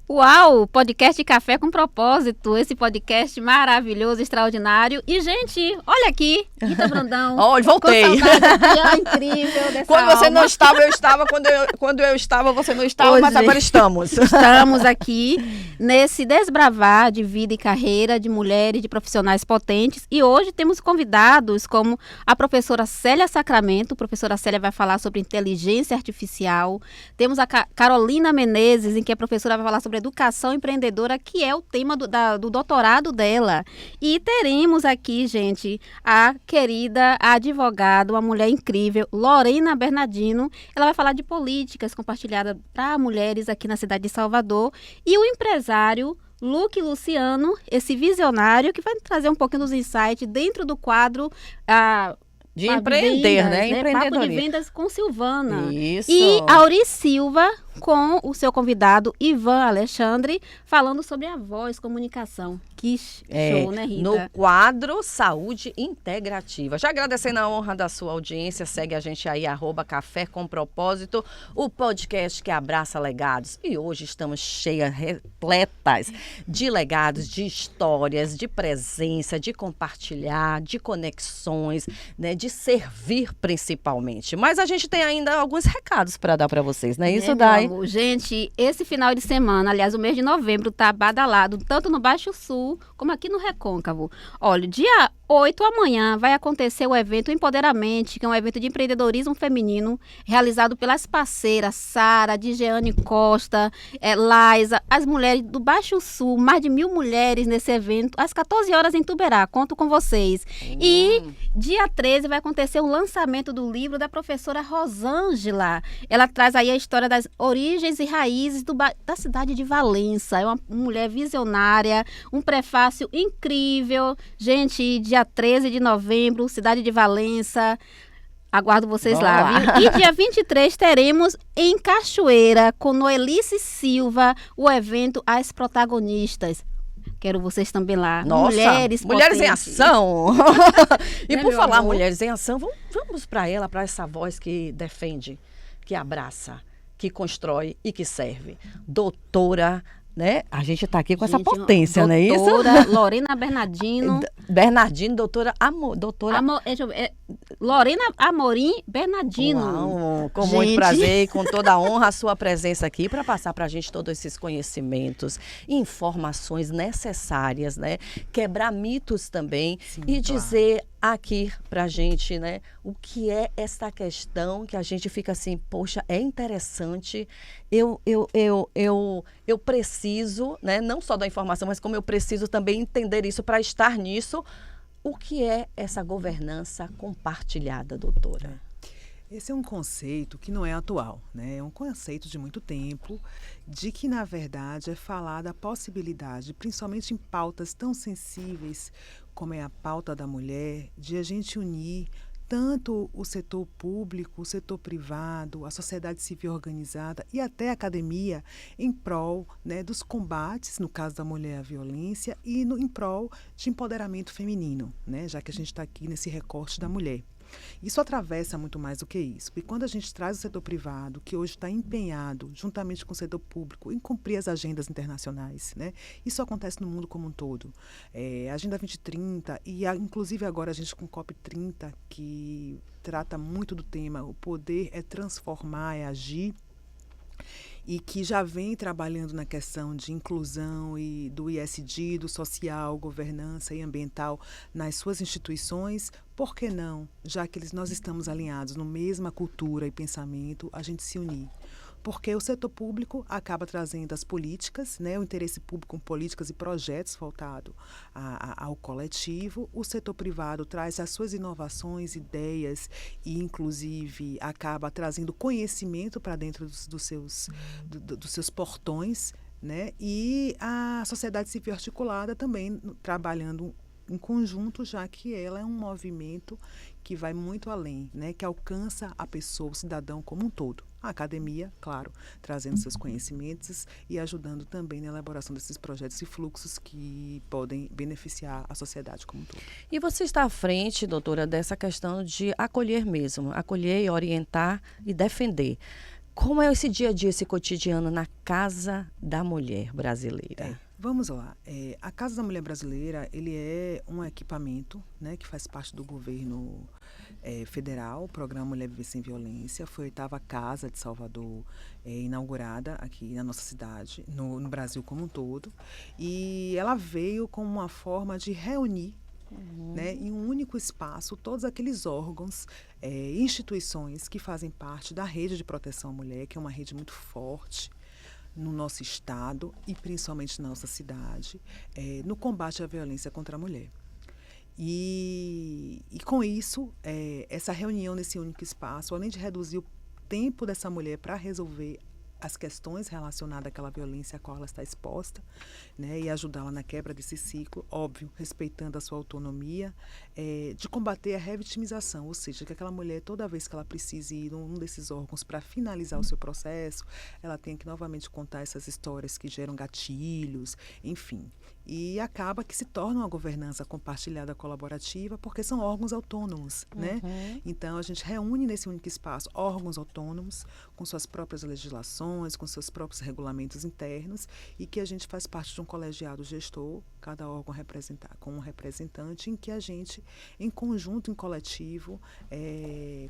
Uau, podcast Café com Propósito, esse podcast maravilhoso, extraordinário. E, gente, olha aqui, Rita Brandão. Olha, voltei. Com saudade aqui, incrível dessa Quando você alma. não estava, eu estava. Quando eu estava, você não estava, Hoje, mas agora estamos. Estamos aqui nesse desbravar de vida e carreira de mulheres, de profissionais potentes. E hoje temos convidados como a professora Célia Sacramento. A professora Célia vai falar sobre inteligência artificial. Temos a Carolina Menezes, em que a professora vai falar sobre educação empreendedora, que é o tema do doutorado dela. E teremos aqui, gente, a querida advogada, uma mulher incrível, Lorena Bernardino. Ela vai falar de políticas compartilhadas para mulheres aqui na cidade de Salvador. E o empresário Luque Luciano, esse visionário, que vai trazer um pouquinho dos insights dentro do quadro de empreender, vendas, né? Empreendedorismo. Papo de vendas com Silvana. Isso. E Auri Silva com o seu convidado Ivan Alexandre, falando sobre a voz comunicação. Que show, né, Rita? No quadro Saúde Integrativa. Já agradecendo a honra da sua audiência, segue a gente aí, @Café com Propósito, o podcast que abraça legados. E hoje estamos cheias, repletas de legados, de histórias, de presença, de compartilhar, de conexões, né, de servir principalmente. Mas a gente tem ainda alguns recados para dar para vocês, não é isso, Dai? Gente, esse final de semana, aliás, o mês de novembro tá badalado, tanto no Baixo Sul como aqui no Recôncavo. Olha, dia 8 amanhã vai acontecer o evento Empoderamente, que é um evento de empreendedorismo feminino, realizado pelas parceiras Sara, Dijeane Costa, Laisa, as mulheres do Baixo Sul, mais de 1.000 mulheres nesse evento, às 14 horas em Tuberá, conto com vocês. E dia 13 vai acontecer o lançamento do livro da professora Rosângela. Ela traz aí a história das origens e raízes da cidade de Valença. É uma mulher visionária, um prefácio incrível. Gente, dia 13 de novembro, cidade de Valença. Aguardo vocês lá, viu? E dia 23 teremos em Cachoeira, com Noelice Silva, o evento As Protagonistas. Quero vocês também lá. Nossa, mulheres em ação. E por falar mulheres em ação, vamos para ela, para essa voz que defende, que abraça, que constrói e que serve. Doutora, né? A gente está aqui com essa potência, não é isso? Doutora Lorena Bernardino. doutora Lorena Amorim Bernardino. Uau, com muito prazer e com toda a honra a sua presença aqui para passar para a gente todos esses conhecimentos, informações necessárias, né? Quebrar mitos também. Sim, e dizer aqui pra gente, né, o que é essa questão que a gente fica assim, poxa, é interessante, eu preciso, né, não só da informação, mas como eu preciso também entender isso para estar nisso. O que é essa governança compartilhada, doutora? Esse é um conceito que não é atual, né? É um conceito de muito tempo, de que, na verdade, é falar da possibilidade, principalmente em pautas tão sensíveis como é a pauta da mulher, de a gente unir tanto o setor público, o setor privado, a sociedade civil organizada e até a academia em prol, né, dos combates, no caso da mulher, à violência, e em prol de empoderamento feminino, né, já que a gente está aqui nesse recorte da mulher. Isso atravessa muito mais do que isso, porque quando a gente traz o setor privado, que hoje está empenhado, juntamente com o setor público, em cumprir as agendas internacionais, né? Isso acontece no mundo como um todo. A Agenda 2030, e inclusive agora a gente com o COP30, que trata muito do tema, o poder é transformar, é agir, e que já vem trabalhando na questão de inclusão e do ISD, do social, governança e ambiental nas suas instituições. Por que não, já que nós estamos alinhados na mesma cultura e pensamento, a gente se unir? Porque o setor público acaba trazendo as políticas, né, o interesse público com políticas e projetos voltados ao coletivo. O setor privado traz as suas inovações, ideias e, inclusive, acaba trazendo conhecimento para dentro dos seus portões, né? E a sociedade civil articulada também trabalhando em conjunto, já que ela é um movimento que vai muito além, né? Que alcança a pessoa, o cidadão como um todo. A academia, claro, trazendo seus conhecimentos e ajudando também na elaboração desses projetos e fluxos que podem beneficiar a sociedade como um todo. E você está à frente, doutora, dessa questão de acolher mesmo, acolher, orientar e defender. Como é esse dia a dia, esse cotidiano na Casa da Mulher Brasileira? Vamos lá. A Casa da Mulher Brasileira, ele é um equipamento, né, que faz parte do governo federal, o programa Mulher Viver Sem Violência. Foi a 8ª casa de Salvador inaugurada aqui na nossa cidade, no Brasil como um todo. E ela veio como uma forma de reunir, né, em um único espaço todos aqueles órgãos, instituições que fazem parte da rede de proteção à mulher, que é uma rede muito forte no nosso estado e principalmente na nossa cidade, no combate à violência contra a mulher. E com isso, essa reunião nesse único espaço, além de reduzir o tempo dessa mulher para resolver as questões relacionadas àquela violência a qual ela está exposta, né, e ajudá-la na quebra desse ciclo, óbvio, respeitando a sua autonomia, de combater a revitimização, ou seja, que aquela mulher, toda vez que ela precise ir num desses órgãos para finalizar o seu processo, ela tem que novamente contar essas histórias que geram gatilhos, enfim. E acaba que se torna uma governança compartilhada colaborativa, porque são órgãos autônomos, né? Então, a gente reúne nesse único espaço órgãos autônomos, com suas próprias legislações, com seus próprios regulamentos internos, e que a gente faz parte de um colegiado gestor, cada órgão com um representante, em que a gente, em conjunto, em coletivo,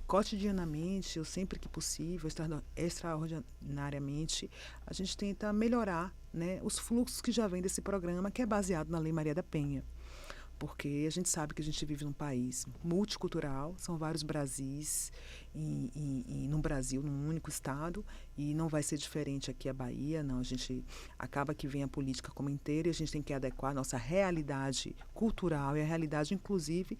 cotidianamente, ou sempre que possível, extraordinariamente, a gente tenta melhorar, né, os fluxos que já vêm desse programa, que é baseado na Lei Maria da Penha. Porque a gente sabe que a gente vive num país multicultural, são vários Brasis no Brasil, num único estado, e não vai ser diferente aqui a Bahia, não. A gente acaba que vem a política como inteira e a gente tem que adequar a nossa realidade cultural e a realidade, inclusive,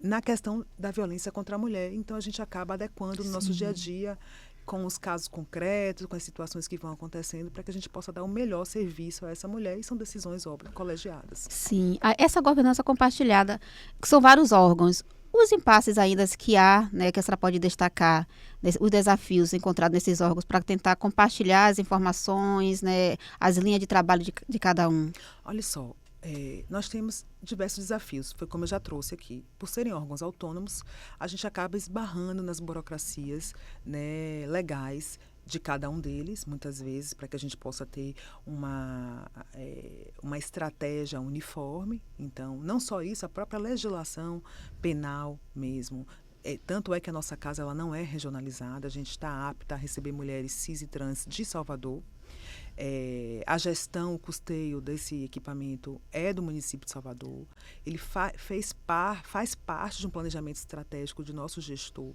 na questão da violência contra a mulher. Então, a gente acaba adequando no nosso dia a dia, com os casos concretos, com as situações que vão acontecendo, para que a gente possa dar o melhor serviço a essa mulher, e são decisões, óbvio, colegiadas. Sim, essa governança compartilhada, que são vários órgãos, os impasses ainda que há, né, que a senhora pode destacar, os desafios encontrados nesses órgãos para tentar compartilhar as informações, né, as linhas de trabalho de cada um. Olha só, nós temos diversos desafios, foi como eu já trouxe aqui. Por serem órgãos autônomos, a gente acaba esbarrando nas burocracias, né, legais de cada um deles, muitas vezes, para que a gente possa ter uma estratégia uniforme. Então, não só isso, a própria legislação penal mesmo. Tanto é que a nossa casa ela não é regionalizada, a gente está apta a receber mulheres cis e trans de Salvador. A gestão, o custeio desse equipamento é do município de Salvador. Ele faz parte de um planejamento estratégico de nosso gestor,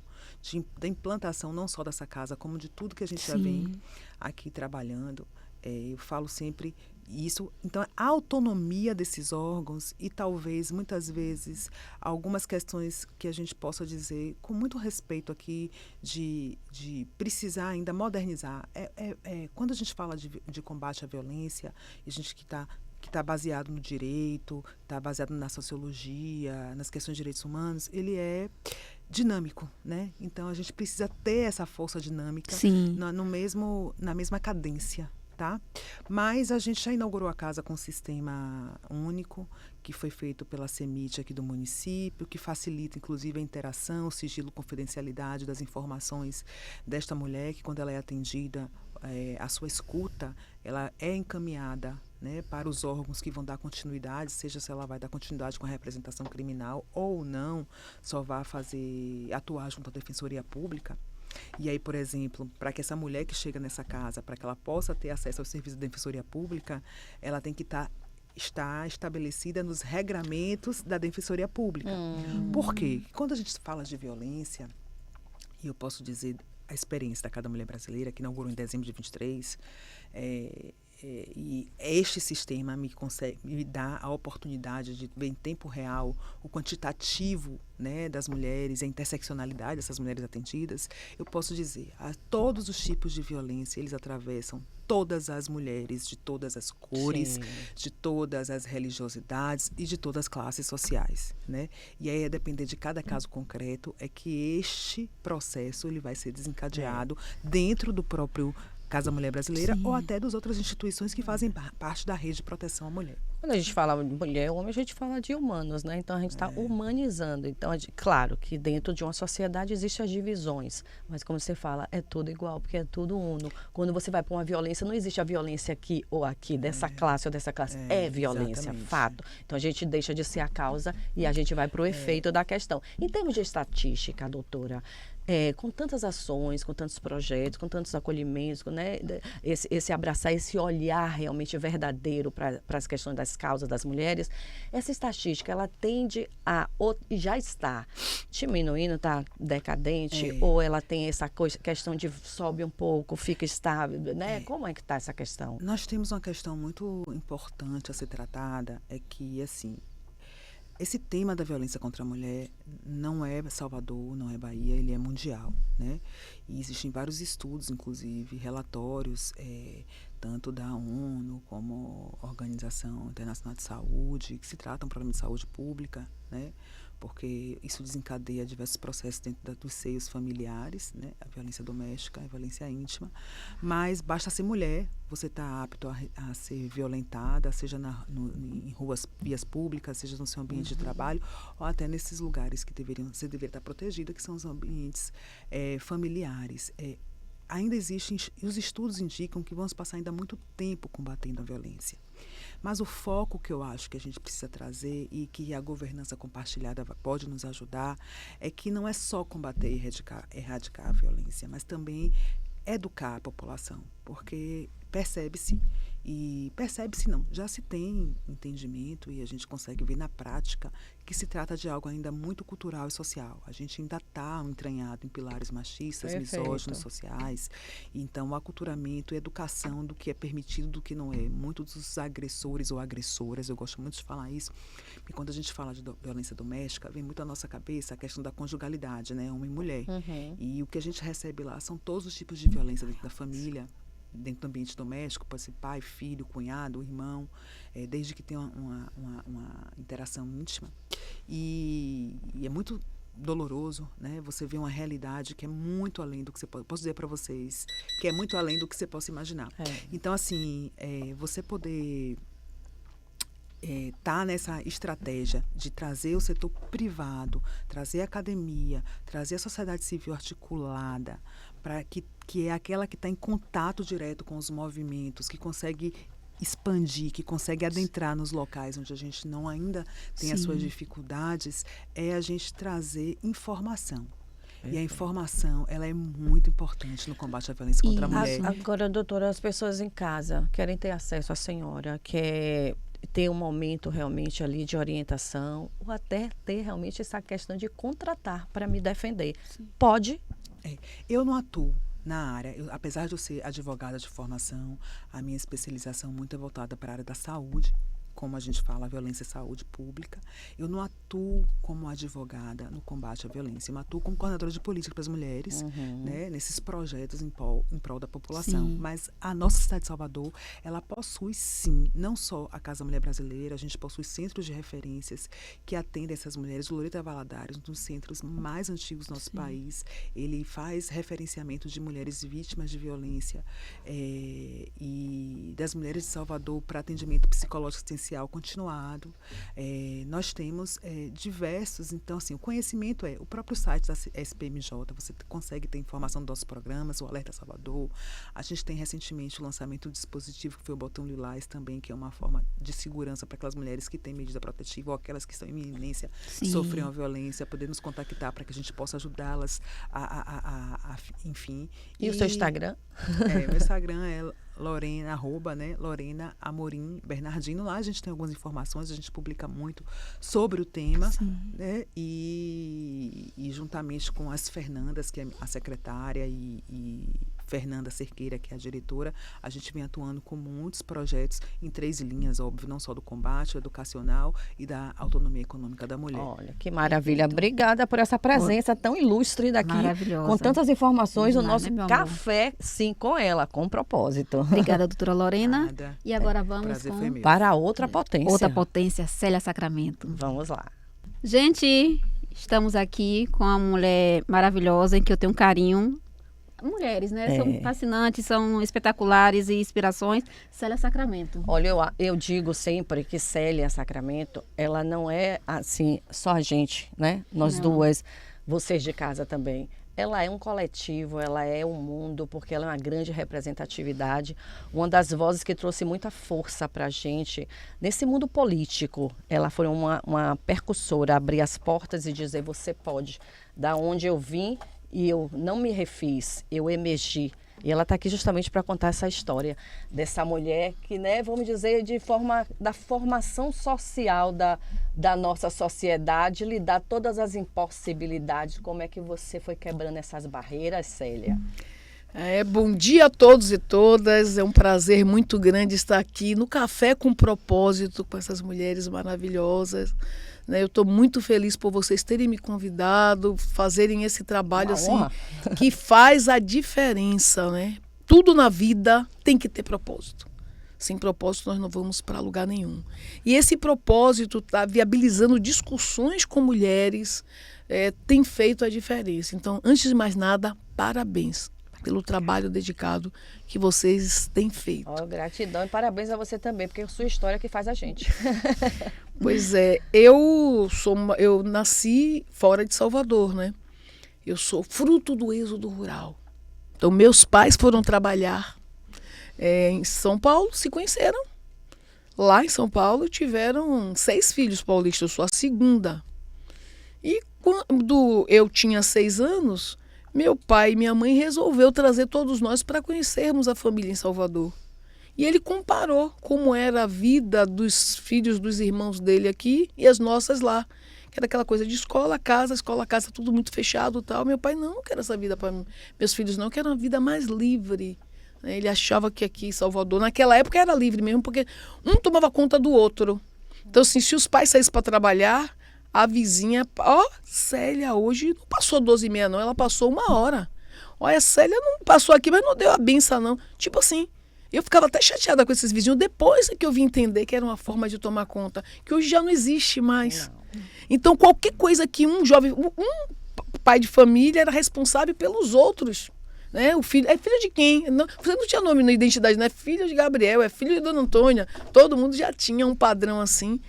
da implantação não só dessa casa, como de tudo que a gente já vem aqui trabalhando. Eu falo sempre isso. Então, a autonomia desses órgãos e talvez, muitas vezes, algumas questões que a gente possa dizer, com muito respeito aqui, de precisar ainda modernizar. Quando a gente fala de combate à violência, a gente que está baseado no direito, está baseado na sociologia, nas questões de direitos humanos, ele é dinâmico, né? Então, a gente precisa ter essa força dinâmica na mesma cadência. Tá? Mas a gente já inaugurou a casa com um sistema único, que foi feito pela CEMIT aqui do município, que facilita, inclusive, a interação, o sigilo, confidencialidade das informações desta mulher, que quando ela é atendida, a sua escuta, ela é encaminhada, né, para os órgãos que vão dar continuidade, seja se ela vai dar continuidade com a representação criminal ou não, só vai atuar junto à Defensoria Pública. E aí, por exemplo, para que essa mulher que chega nessa casa, para que ela possa ter acesso ao serviço da Defensoria Pública, ela tem que estar estabelecida nos regramentos da Defensoria Pública. Por quê? Quando a gente fala de violência, e eu posso dizer a experiência da Casa da Mulher Brasileira, que inaugurou em dezembro de 23, e este sistema me dá a oportunidade de ver em tempo real o quantitativo, né, das mulheres, a interseccionalidade dessas mulheres atendidas. Eu posso dizer, a todos os tipos de violência, eles atravessam todas as mulheres, de todas as cores, de todas as religiosidades e de todas as classes sociais, né? E aí, a depender de cada caso concreto, é que este processo ele vai ser desencadeado dentro do próprio Casa Mulher Brasileira ou até das outras instituições que fazem parte da rede de proteção à mulher. Quando a gente fala de mulher, homem, a gente fala de humanos, né? Então a gente está humanizando. Então, claro que dentro de uma sociedade existem as divisões, mas como você fala, é tudo igual, porque é tudo uno. Quando você vai para uma violência, não existe a violência aqui ou aqui, dessa classe ou dessa classe. É violência, exatamente. fato. Então a gente deixa de ser a causa e a gente vai para o efeito da questão. Em termos de estatística, doutora, com tantas ações, com tantos projetos, com tantos acolhimentos, né, esse abraçar, esse olhar realmente verdadeiro para as questões das causas das mulheres, essa estatística, ela tende a, e já está diminuindo, está decadente, ou ela tem essa questão de sobe um pouco, fica estável, né? Como é que está essa questão? Nós temos uma questão muito importante a ser tratada, é que, assim, esse tema da violência contra a mulher não é Salvador, não é Bahia, ele é mundial, né? E existem vários estudos, inclusive relatórios, tanto da ONU como Organização Internacional de Saúde, que se tratam de problema de saúde pública, né? Porque isso desencadeia diversos processos dentro dos seios familiares, né? A violência doméstica, a violência íntima. Mas basta ser mulher, você está apto a ser violentada, seja em ruas, vias públicas, seja no seu ambiente de trabalho, ou até nesses lugares que você deveria estar protegida, que são os ambientes familiares. Ainda existem, e os estudos indicam que vamos passar ainda muito tempo combatendo a violência. Mas o foco que eu acho que a gente precisa trazer e que a governança compartilhada pode nos ajudar é que não é só combater e erradicar a violência, mas também educar a população, porque percebe-se não, já se tem entendimento e a gente consegue ver na prática que se trata de algo ainda muito cultural e social. A gente ainda está entranhado em pilares machistas, misóginos, sociais. Então, o aculturamento e educação do que é permitido e do que não é. Muitos dos agressores ou agressoras, eu gosto muito de falar isso, porque quando a gente fala de violência doméstica, vem muito à nossa cabeça a questão da conjugalidade, né? Homem e mulher. E o que a gente recebe lá são todos os tipos de violência dentro da família, dentro do ambiente doméstico, pode ser pai, filho, cunhado, irmão, desde que tenha uma interação íntima. E é muito doloroso, né? Você vê uma realidade que é muito além do que você posso dizer para vocês, que é muito além do que você possa imaginar. Então, assim, você poder tá nessa estratégia de trazer o setor privado, trazer a academia, trazer a sociedade civil articulada, para que é aquela que está em contato direto com os movimentos, que consegue expandir, que consegue adentrar nos locais onde a gente não ainda tem as suas dificuldades, é a gente trazer informação. E a informação, ela é muito importante no combate à violência contra a mulher. Agora, doutora, as pessoas em casa querem ter acesso à senhora, quer ter um momento realmente ali de orientação, ou até ter realmente essa questão de contratar para me defender. Pode? Eu não atuo na área, apesar de eu ser advogada de formação, a minha especialização muito é voltada para a área da saúde, como a gente fala, a violência e saúde pública. Eu não atuo como advogada no combate à violência, eu atuo como coordenadora de política para as mulheres, né, nesses projetos em prol da população. Mas a nossa cidade de Salvador, ela possui sim, não só a Casa Mulher Brasileira, a gente possui centros de referências que atendem essas mulheres. O Loreto Valadares, um dos centros mais antigos do nosso país, ele faz referenciamento de mulheres vítimas de violência e das mulheres de Salvador para atendimento psicológico assistencial continuado. Nós temos diversos, então assim, o conhecimento o próprio site da SPMJ, você consegue ter informação dos nossos programas, o Alerta Salvador. A gente tem recentemente o lançamento do dispositivo que foi o Botão Lilás também, que é uma forma de segurança para aquelas mulheres que têm medida protetiva ou aquelas que estão em iminência, sofrem uma violência, poder nos contactar para que a gente possa ajudá-las enfim. E o seu Instagram? Meu Instagram é Lorena, Lorena Amorim Bernardino. Lá a gente tem algumas informações, a gente publica muito sobre o tema, né? E juntamente com as Fernandas, que é a secretária, e Fernanda Cerqueira, que é a diretora, a gente vem atuando com muitos projetos em 3 linhas, óbvio, não só do combate, o educacional e da autonomia econômica da mulher. Olha, que maravilha. Obrigada por essa presença tão ilustre daqui, com tantas informações no nosso Café, sim, com ela, com propósito. Obrigada, doutora Lorena. Nada. E agora vamos para outra potência. Outra potência, Célia Sacramento. Vamos lá. Gente, estamos aqui com uma mulher maravilhosa, em que eu tenho um carinho. mulheres, né? São fascinantes, são espetaculares e inspirações. Célia Sacramento. Olha, eu digo sempre que Célia Sacramento, ela não é assim, só a gente, né? Nós duas, vocês de casa também. Ela é um coletivo, ela é um mundo, porque ela é uma grande representatividade, uma das vozes que trouxe muita força para a gente nesse mundo político. Ela foi uma percussora, abrir as portas e dizer, você pode, da onde eu vim e eu não me refiz, eu emergi. E ela está aqui justamente para contar essa história dessa mulher que, né, vamos dizer, da formação social da nossa sociedade, lidar todas as impossibilidades. Como é que você foi quebrando essas barreiras, Célia? Bom dia a todos e todas. É um prazer muito grande estar aqui no Café com Propósito com essas mulheres maravilhosas. Eu estou muito feliz por vocês terem me convidado, fazerem esse trabalho assim, que faz a diferença, né? Tudo na vida tem que ter propósito. Sem propósito nós não vamos para lugar nenhum. E esse propósito está viabilizando discussões com mulheres, tem feito a diferença. Então, antes de mais nada, parabéns pelo trabalho dedicado que vocês têm feito. Gratidão e parabéns a você também, porque é a sua história que faz a gente. Pois é, eu nasci fora de Salvador, né? Eu sou fruto do êxodo rural. Então, meus pais foram trabalhar em São Paulo, se conheceram. Lá em São Paulo tiveram 6 filhos paulistas, eu sou a segunda. E quando eu tinha 6 anos, meu pai e minha mãe resolveu trazer todos nós para conhecermos a família em Salvador. E ele comparou como era a vida dos filhos dos irmãos dele aqui e as nossas lá. Que era aquela coisa de escola, casa, tudo muito fechado e tal. Meu pai, não quero essa vida para meus filhos, não. Eu quero uma vida mais livre. Ele achava que aqui em Salvador, naquela época era livre mesmo, porque um tomava conta do outro. Então, assim, se os pais saíssem para trabalhar, a vizinha, Célia hoje não passou 12h30 não, ela passou 1 hora. Olha, Célia não passou aqui, mas não deu a benção não. Tipo assim, eu ficava até chateada com esses vizinhos, depois que eu vim entender que era uma forma de tomar conta, que hoje já não existe mais. Não. Então, qualquer coisa que um pai de família era responsável pelos outros. Né? O filho, é filho de quem? Não, você não tinha nome na identidade, não é filho de Gabriel, é filho de Dona Antônia. Todo mundo já tinha um padrão assim.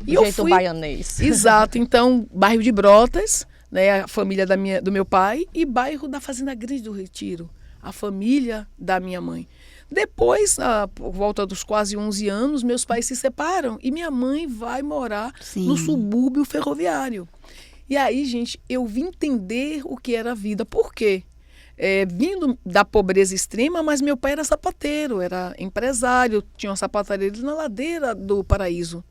E eu fui baianês. Exato, então, bairro de Brotas, né, a família do meu pai, e bairro da Fazenda Grande do Retiro, a família da minha mãe. Depois, por volta dos quase 11 anos, meus pais se separam e minha mãe vai morar no subúrbio ferroviário. E aí, gente, eu vim entender o que era a vida. Por quê? Vindo da pobreza extrema, mas meu pai era sapateiro, era empresário, tinha uma sapataria na ladeira do Paraíso.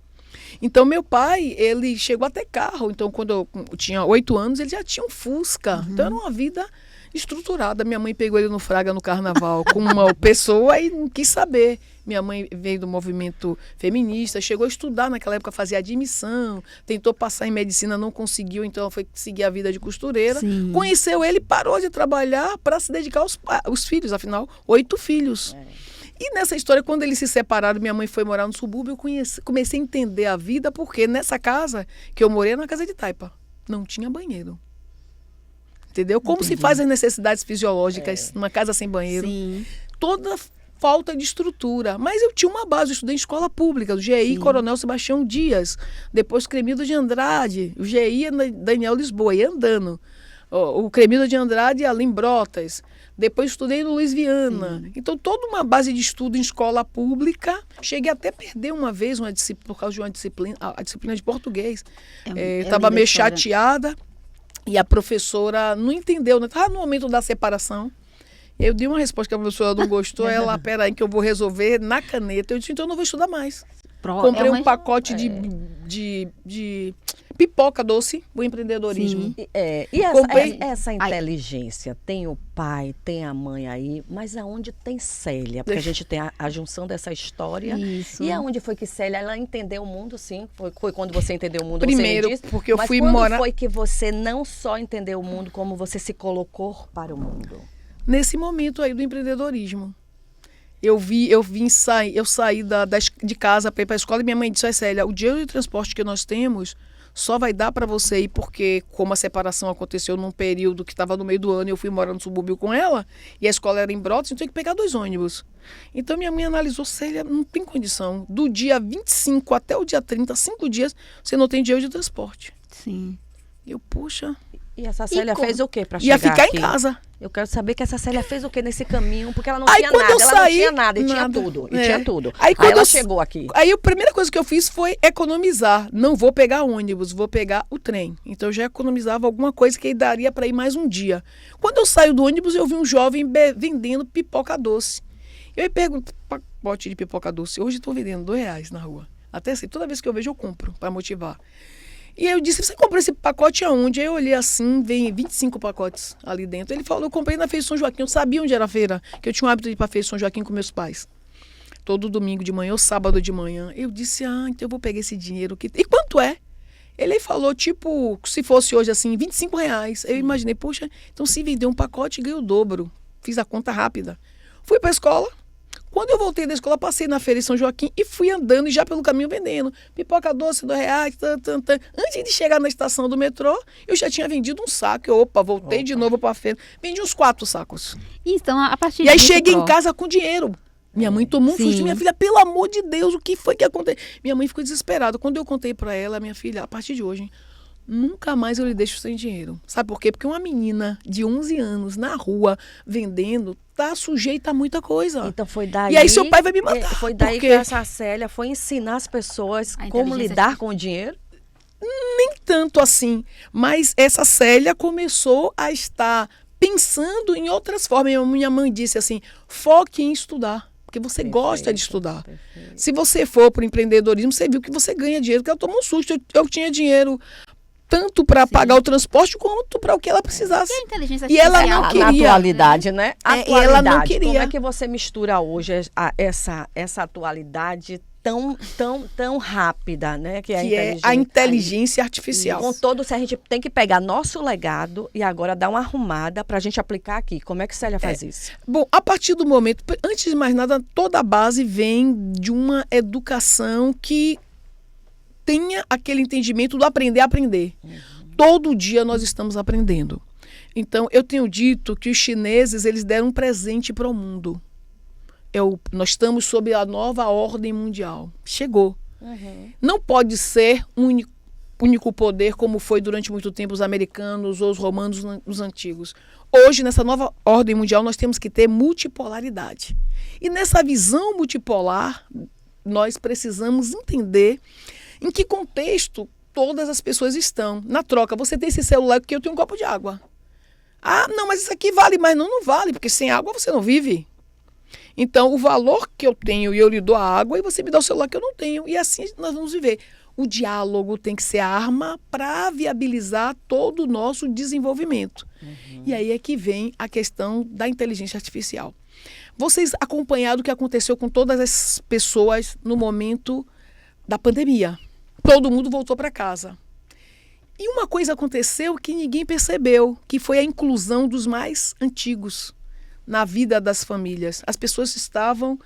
Então, meu pai, ele chegou a ter carro. Então, quando eu tinha 8 anos, ele já tinha um Fusca. Então, era uma vida estruturada. Minha mãe pegou ele no Fraga no carnaval com uma pessoa e não quis saber. Minha mãe veio do movimento feminista, chegou a estudar naquela época, fazia admissão, tentou passar em medicina, não conseguiu, então ela foi seguir a vida de costureira. Sim. Conheceu ele, parou de trabalhar para se dedicar aos filhos, afinal, 8 filhos. E nessa história, quando eles se separaram, minha mãe foi morar no subúrbio, eu comecei a entender a vida, porque nessa casa que eu morei, era na casa de taipa, não tinha banheiro. Entendeu? Como se faz as necessidades fisiológicas numa casa sem banheiro. Sim. Toda falta de estrutura. Mas eu tinha uma base, eu estudei em escola pública, do GI Coronel Sebastião Dias, depois Cremildo de Andrade, o GI Daniel Lisboa, ia andando. O Cremildo de Andrade e Alim Brotas. Depois estudei no Luiz Viana. Então, toda uma base de estudo em escola pública. Cheguei até a perder uma vez por causa de uma disciplina, a disciplina de português. Estava meio chateada e a professora não entendeu. Estava no momento da separação. Eu dei uma resposta que a professora não gostou. Ela, peraí, que eu vou resolver na caneta. Eu disse, então eu não vou estudar mais. Comprei um pacote de pipoca doce, o empreendedorismo. E essa inteligência, tem o pai, tem a mãe aí, mas aonde tem Célia? Porque a gente tem a junção dessa história. Isso. E aonde foi que Célia, ela entendeu o mundo, sim? Foi quando você entendeu o mundo, primeiro, você me disse, porque eu fui morar... morar... Mas quando foi que você não só entendeu o mundo, como você se colocou para o mundo? Nesse momento aí do empreendedorismo. Eu saí de casa para ir para a escola e minha mãe disse, Célia, o dinheiro de transporte que nós temos só vai dar para você ir porque, como a separação aconteceu num período que estava no meio do ano e eu fui morar no subúrbio com ela, e a escola era em Brotas, então eu tinha que pegar 2 ônibus. Então minha mãe analisou, Célia, não tem condição. Do dia 25 até o dia 30, 5 dias, você não tem dinheiro de transporte. Sim. Eu, puxa... E essa Célia fez o quê para chegar Ia ficar aqui? em casa. Eu quero saber que essa Célia fez o quê nesse caminho, porque ela não Aí, tinha quando nada, eu ela saí, não tinha nada, e tinha nada. tudo, É. tinha tudo. Aí, Aí quando ela eu- chegou aqui. Aí a primeira coisa que eu fiz foi economizar. Não vou pegar ônibus, vou pegar o trem. Então eu já economizava alguma coisa que daria para ir mais um dia. Quando eu saio do ônibus, eu vi um jovem vendendo pipoca doce. Eu aí pergunto, pacote de pipoca doce. Hoje estou vendendo R$2 na rua. Até assim, toda vez que eu vejo, eu compro, para motivar. E aí eu disse, você comprou esse pacote aonde? Aí eu olhei assim, vem 25 pacotes ali dentro. Ele falou, eu comprei na Feira São Joaquim. Eu sabia onde era a feira, que eu tinha o hábito de ir para a Feira São Joaquim com meus pais. Todo domingo de manhã ou sábado de manhã. Eu disse, então eu vou pegar esse dinheiro aqui. E quanto é? Ele falou, tipo, se fosse hoje assim, R$25. Eu imaginei, poxa, então se vender um pacote, ganhei o dobro. Fiz a conta rápida. Fui para a escola. Quando eu voltei da escola, passei na feira em São Joaquim e fui andando e já pelo caminho vendendo. Pipoca doce, R$2, Antes de chegar na estação do metrô, eu já tinha vendido um saco. Opa, voltei de novo para a feira. Vendi uns 4 sacos. Então, a partir E aí disso, cheguei em Pro, casa com dinheiro. Minha mãe tomou um Sim. susto. Minha filha, pelo amor de Deus, o que foi que aconteceu? Minha mãe ficou desesperada. Quando eu contei para ela, minha filha, a partir de hoje, nunca mais eu lhe deixo sem dinheiro. Sabe por quê? Porque uma menina de 11 anos na rua vendendo tá sujeita a muita coisa. Então foi daí. E aí seu pai vai me matar. Foi daí porque que essa Célia foi ensinar as pessoas A como inteligência lidar com o dinheiro. nem tanto assim, mas essa Célia começou a estar pensando em outras formas. Minha mãe disse assim, foque em estudar. Porque você gosta de estudar. Perfeito. Se você for para o empreendedorismo, você viu que você ganha dinheiro, porque ela tomou um susto. Eu tinha dinheiro tanto para pagar o transporte quanto para o que ela precisasse. E a inteligência E ela artificial? não Na queria. atualidade, né? É, e Atualidade. ela não queria. Como é que você mistura hoje essa atualidade tão rápida, né? Que é a inteligência artificial. Com todo, se a gente tem que pegar nosso legado e agora dar uma arrumada para a gente aplicar aqui. Como é que Célia faz isso? Bom, a partir do momento, antes de mais nada, toda a base vem de uma educação que tenha aquele entendimento do aprender a aprender. Todo dia nós estamos aprendendo. Então, eu tenho dito que os chineses, eles deram um presente para o mundo. Nós estamos sob a nova ordem mundial. Chegou. Não pode ser um único poder como foi durante muito tempo os americanos ou os romanos, os antigos. Hoje, nessa nova ordem mundial, nós temos que ter multipolaridade. E nessa visão multipolar, nós precisamos entender em que contexto todas as pessoas estão. Na troca, você tem esse celular porque eu tenho um copo de água. Ah, não, mas isso aqui vale, mas não vale, porque sem água você não vive. Então, o valor que eu tenho e eu lhe dou a água e você me dá o celular que eu não tenho. E assim nós vamos viver. O diálogo tem que ser a arma para viabilizar todo o nosso desenvolvimento. E aí é que vem a questão da inteligência artificial. Vocês acompanharam o que aconteceu com todas as pessoas no momento da pandemia. Todo mundo voltou para casa. E uma coisa aconteceu que ninguém percebeu, que foi a inclusão dos mais antigos na vida das famílias. As pessoas estavam,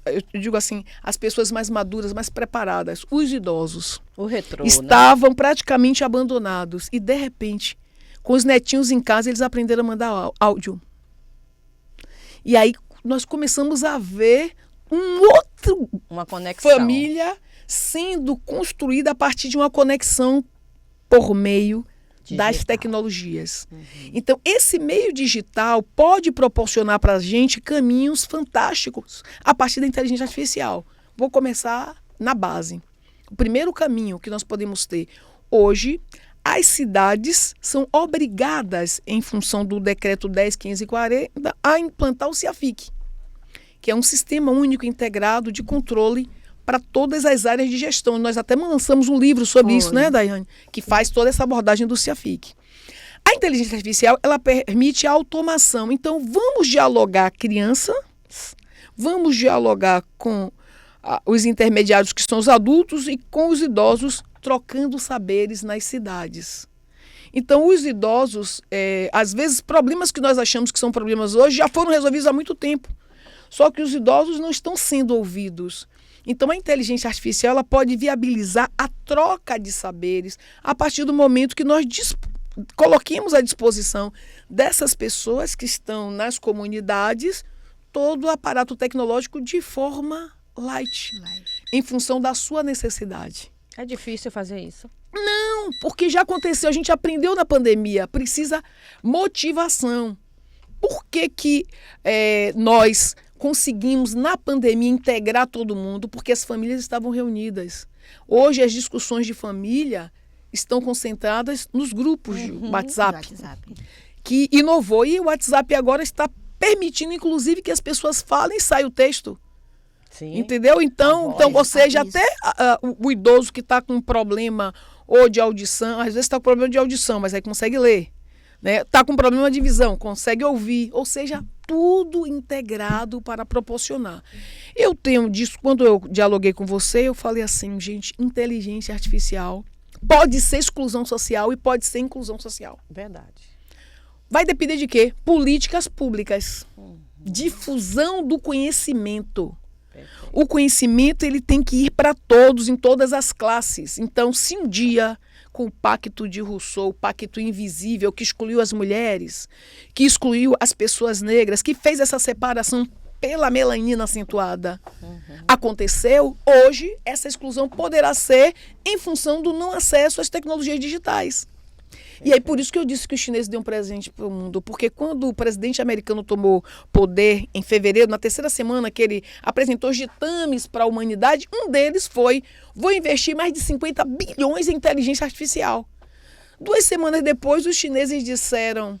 eu digo assim, as pessoas mais maduras, mais preparadas, os idosos, O retrô, estavam praticamente abandonados. E, de repente, com os netinhos em casa, eles aprenderam a mandar áudio. E aí nós começamos a ver uma conexão. família sendo construída a partir de uma conexão por meio das Digital. tecnologias. Então, esse meio digital pode proporcionar para a gente caminhos fantásticos a partir da inteligência artificial. Vou começar na base. O primeiro caminho que nós podemos ter hoje, as cidades são obrigadas, em função do decreto 10.540, a implantar o CIAFIC, que é um sistema único integrado de controle para todas as áreas de gestão. Nós até lançamos um livro sobre isso, né, Daiane? Que faz toda essa abordagem do CIAFIC. A inteligência artificial, ela permite a automação. Então, vamos dialogar criança, vamos dialogar com os intermediários, que são os adultos, e com os idosos, trocando saberes nas cidades. Então, os idosos, às vezes, problemas que nós achamos que são problemas hoje já foram resolvidos há muito tempo. Só que os idosos não estão sendo ouvidos. Então, a inteligência artificial ela pode viabilizar a troca de saberes a partir do momento que nós coloquemos à disposição dessas pessoas que estão nas comunidades todo o aparato tecnológico de forma light, em função da sua necessidade. É difícil fazer isso? Não, porque já aconteceu, a gente aprendeu na pandemia, precisa motivação. Por que nós conseguimos, na pandemia, integrar todo mundo? Porque as famílias estavam reunidas. Hoje, as discussões de família estão concentradas nos grupos de WhatsApp, que inovou. E o WhatsApp agora está permitindo, inclusive, que as pessoas falem e saia o texto. Sim. Entendeu? Então ou seja, até o idoso que está com um problema ou de audição, às vezes está com problema de audição, mas aí consegue ler. Está com problema de visão, consegue ouvir. Ou seja, tudo integrado para proporcionar. Eu tenho disso, quando eu dialoguei com você, eu falei assim, gente, inteligência artificial pode ser exclusão social e pode ser inclusão social. Verdade. Vai depender de quê? Políticas públicas. Difusão do conhecimento. O conhecimento ele tem que ir para todos, em todas as classes. Então, se um dia, com o Pacto de Rousseau, o Pacto Invisível, que excluiu as mulheres, que excluiu as pessoas negras, que fez essa separação pela melanina acentuada, aconteceu, hoje essa exclusão poderá ser em função do não acesso às tecnologias digitais. E aí, por isso que eu disse que os chineses deu um presente para o mundo, porque quando o presidente americano tomou poder em fevereiro, na terceira semana que ele apresentou os ditames para a humanidade, um deles foi, vou investir mais de 50 bilhões em inteligência artificial. 2 semanas depois, os chineses disseram,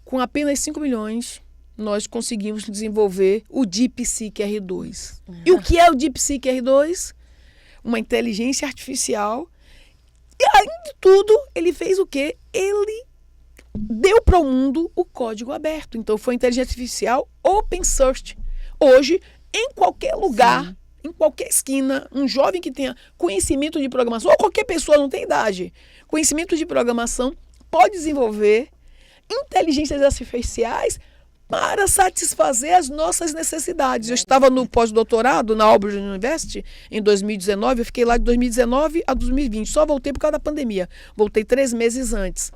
com apenas 5 milhões, nós conseguimos desenvolver o DeepSeek R2. E o que é o DeepSeek R2? Uma inteligência artificial. E, além de tudo, ele fez o quê? Ele deu para o mundo o código aberto. Então, foi inteligência artificial open source. Hoje, em qualquer lugar, em qualquer esquina, um jovem que tenha conhecimento de programação, ou qualquer pessoa, não tem idade, conhecimento de programação, pode desenvolver inteligências artificiais para satisfazer as nossas necessidades. Eu estava no pós-doutorado na Auburn University em 2019, eu fiquei lá de 2019 a 2020, só voltei por causa da pandemia, voltei 3 meses antes.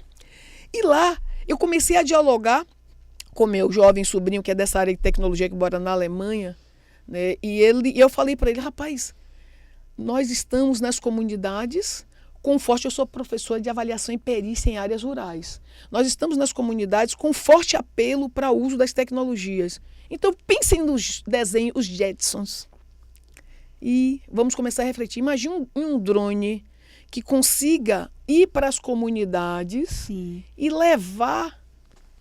E lá eu comecei a dialogar com meu jovem sobrinho, que é dessa área de tecnologia, que mora na Alemanha, né? E eu falei para ele, rapaz, nós estamos nas comunidades com forte, eu sou professora de avaliação e perícia em áreas rurais. Nós estamos nas comunidades com forte apelo para o uso das tecnologias. Então, pensem nos desenhos, os Jetsons. E vamos começar a refletir. Imagine um drone que consiga ir para as comunidades e levar,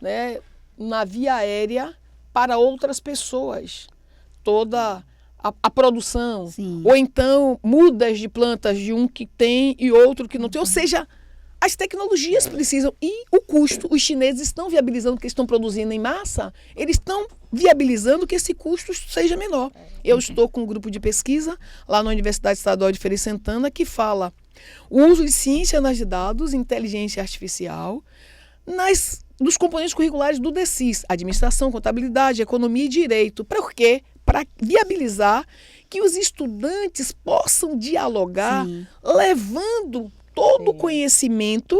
né, na via aérea para outras pessoas toda a produção, ou então mudas de plantas de um que tem e outro que não tem. Ou seja, as tecnologias precisam e o custo. Os chineses estão viabilizando que estão produzindo em massa, eles estão viabilizando que esse custo seja menor. Eu estou com um grupo de pesquisa lá na Universidade Estadual de Feira de Santana que fala o uso de ciência de dados, inteligência artificial, dos componentes curriculares do DECIS, administração, contabilidade, economia e direito. Por quê? Para viabilizar que os estudantes possam dialogar, levando todo o conhecimento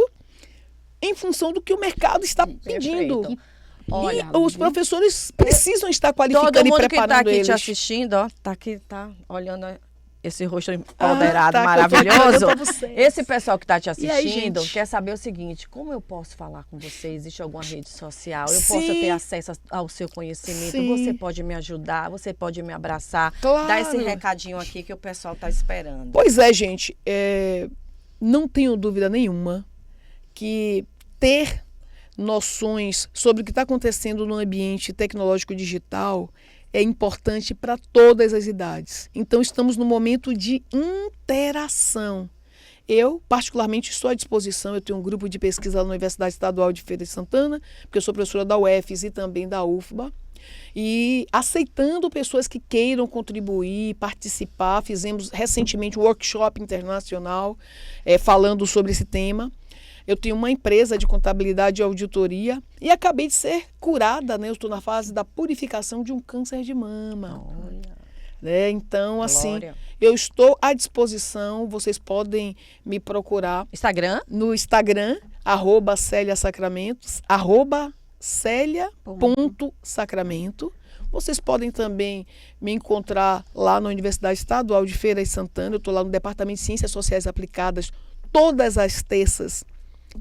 em função do que o mercado está pedindo. Olha, e os professores precisam estar qualificando e preparando eles. Todo mundo que está aqui te assistindo, ó, tá olhando esse rosto empoderado, maravilhoso. Esse pessoal que está te assistindo quer saber o seguinte, como eu posso falar com você? Existe alguma rede social? Eu posso ter acesso ao seu conhecimento? Você pode me ajudar? Você pode me abraçar? Claro. Dá esse recadinho aqui que o pessoal está esperando. Pois é, gente. Não tenho dúvida nenhuma que ter noções sobre o que está acontecendo no ambiente tecnológico digital é importante para todas as idades. Então, estamos no momento de interação. Eu, particularmente, estou à disposição. Eu tenho um grupo de pesquisa lá na Universidade Estadual de Feira de Santana, porque eu sou professora da UFES e também da UFBA. E aceitando pessoas que queiram contribuir, participar. Fizemos recentemente um workshop internacional falando sobre esse tema. Eu tenho uma empresa de contabilidade e auditoria e acabei de ser curada, né? Eu estou na fase da purificação de um câncer de mama. Olha. né? Então, assim, Glória. eu estou à disposição, vocês podem me procurar Instagram? no Instagram, @CéliaSacramentos, @Celia.Sacramento. Vocês podem também me encontrar lá na Universidade Estadual de Feira de Santana. Eu estou lá no Departamento de Ciências Sociais Aplicadas todas as terças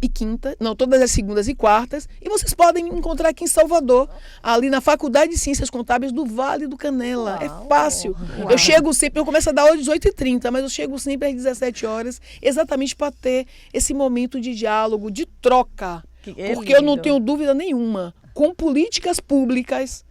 e quintas, não, todas as segundas e quartas. E vocês podem me encontrar aqui em Salvador, ali na Faculdade de Ciências Contábeis do Vale do Canela. Uau, É fácil. uau. Eu chego sempre, eu começo a dar aula às 18h30, mas eu chego sempre às 17 horas, exatamente para ter esse momento de diálogo, de troca. Porque eu não tenho dúvida nenhuma, com políticas públicas,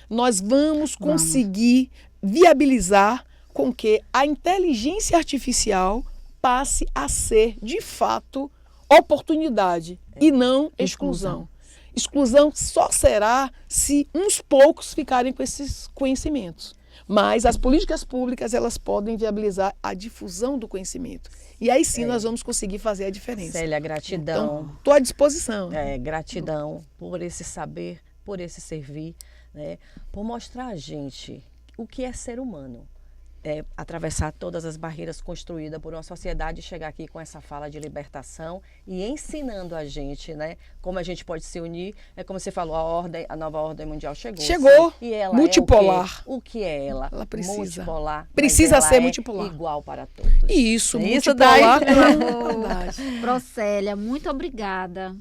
nós vamos conseguir viabilizar com que a inteligência artificial passe a ser, de fato, oportunidade e não exclusão. Exclusão só será se uns poucos ficarem com esses conhecimentos. Mas as políticas públicas, elas podem viabilizar a difusão do conhecimento. E aí sim nós vamos conseguir fazer a diferença. Célia, gratidão. Então, estou à disposição. Gratidão por esse saber, por esse servir, né? Por mostrar a gente o que é ser humano. Atravessar todas as barreiras construídas por uma sociedade e chegar aqui com essa fala de libertação e ensinando a gente, né, como a gente pode se unir. É como você falou, a nova ordem mundial chegou. Chegou. Sim, e ela multipolar. O que é ela? Ela precisa. Multipolar. Precisa mas ela ser é multipolar. Igual para todos. Isso, Isso multipolar. daí. Procélia, muito obrigada.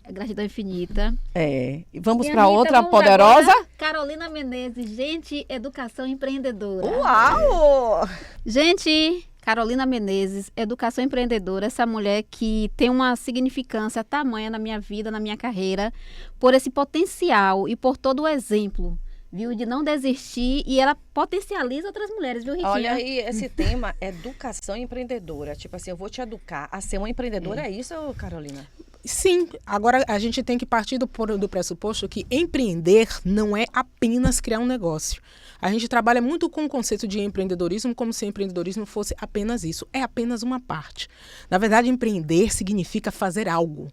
Gratidão infinita. E vamos E, para Anitta, outra vamos poderosa. agora, Carolina Menezes, gente, educação empreendedora. Uau! Gente, Carolina Menezes, educação empreendedora, essa mulher que tem uma significância tamanha na minha vida, na minha carreira, por esse potencial e por todo o exemplo, viu, de não desistir, e ela potencializa outras mulheres, viu, Ritinha? Olha aí, esse tema, educação empreendedora. Tipo assim, eu vou te educar a ser uma empreendedora, é isso, Carolina? Sim, agora a gente tem que partir do pressuposto que empreender não é apenas criar um negócio. A gente trabalha muito com o conceito de empreendedorismo como se empreendedorismo fosse apenas isso. É apenas uma parte. Na verdade, empreender significa fazer algo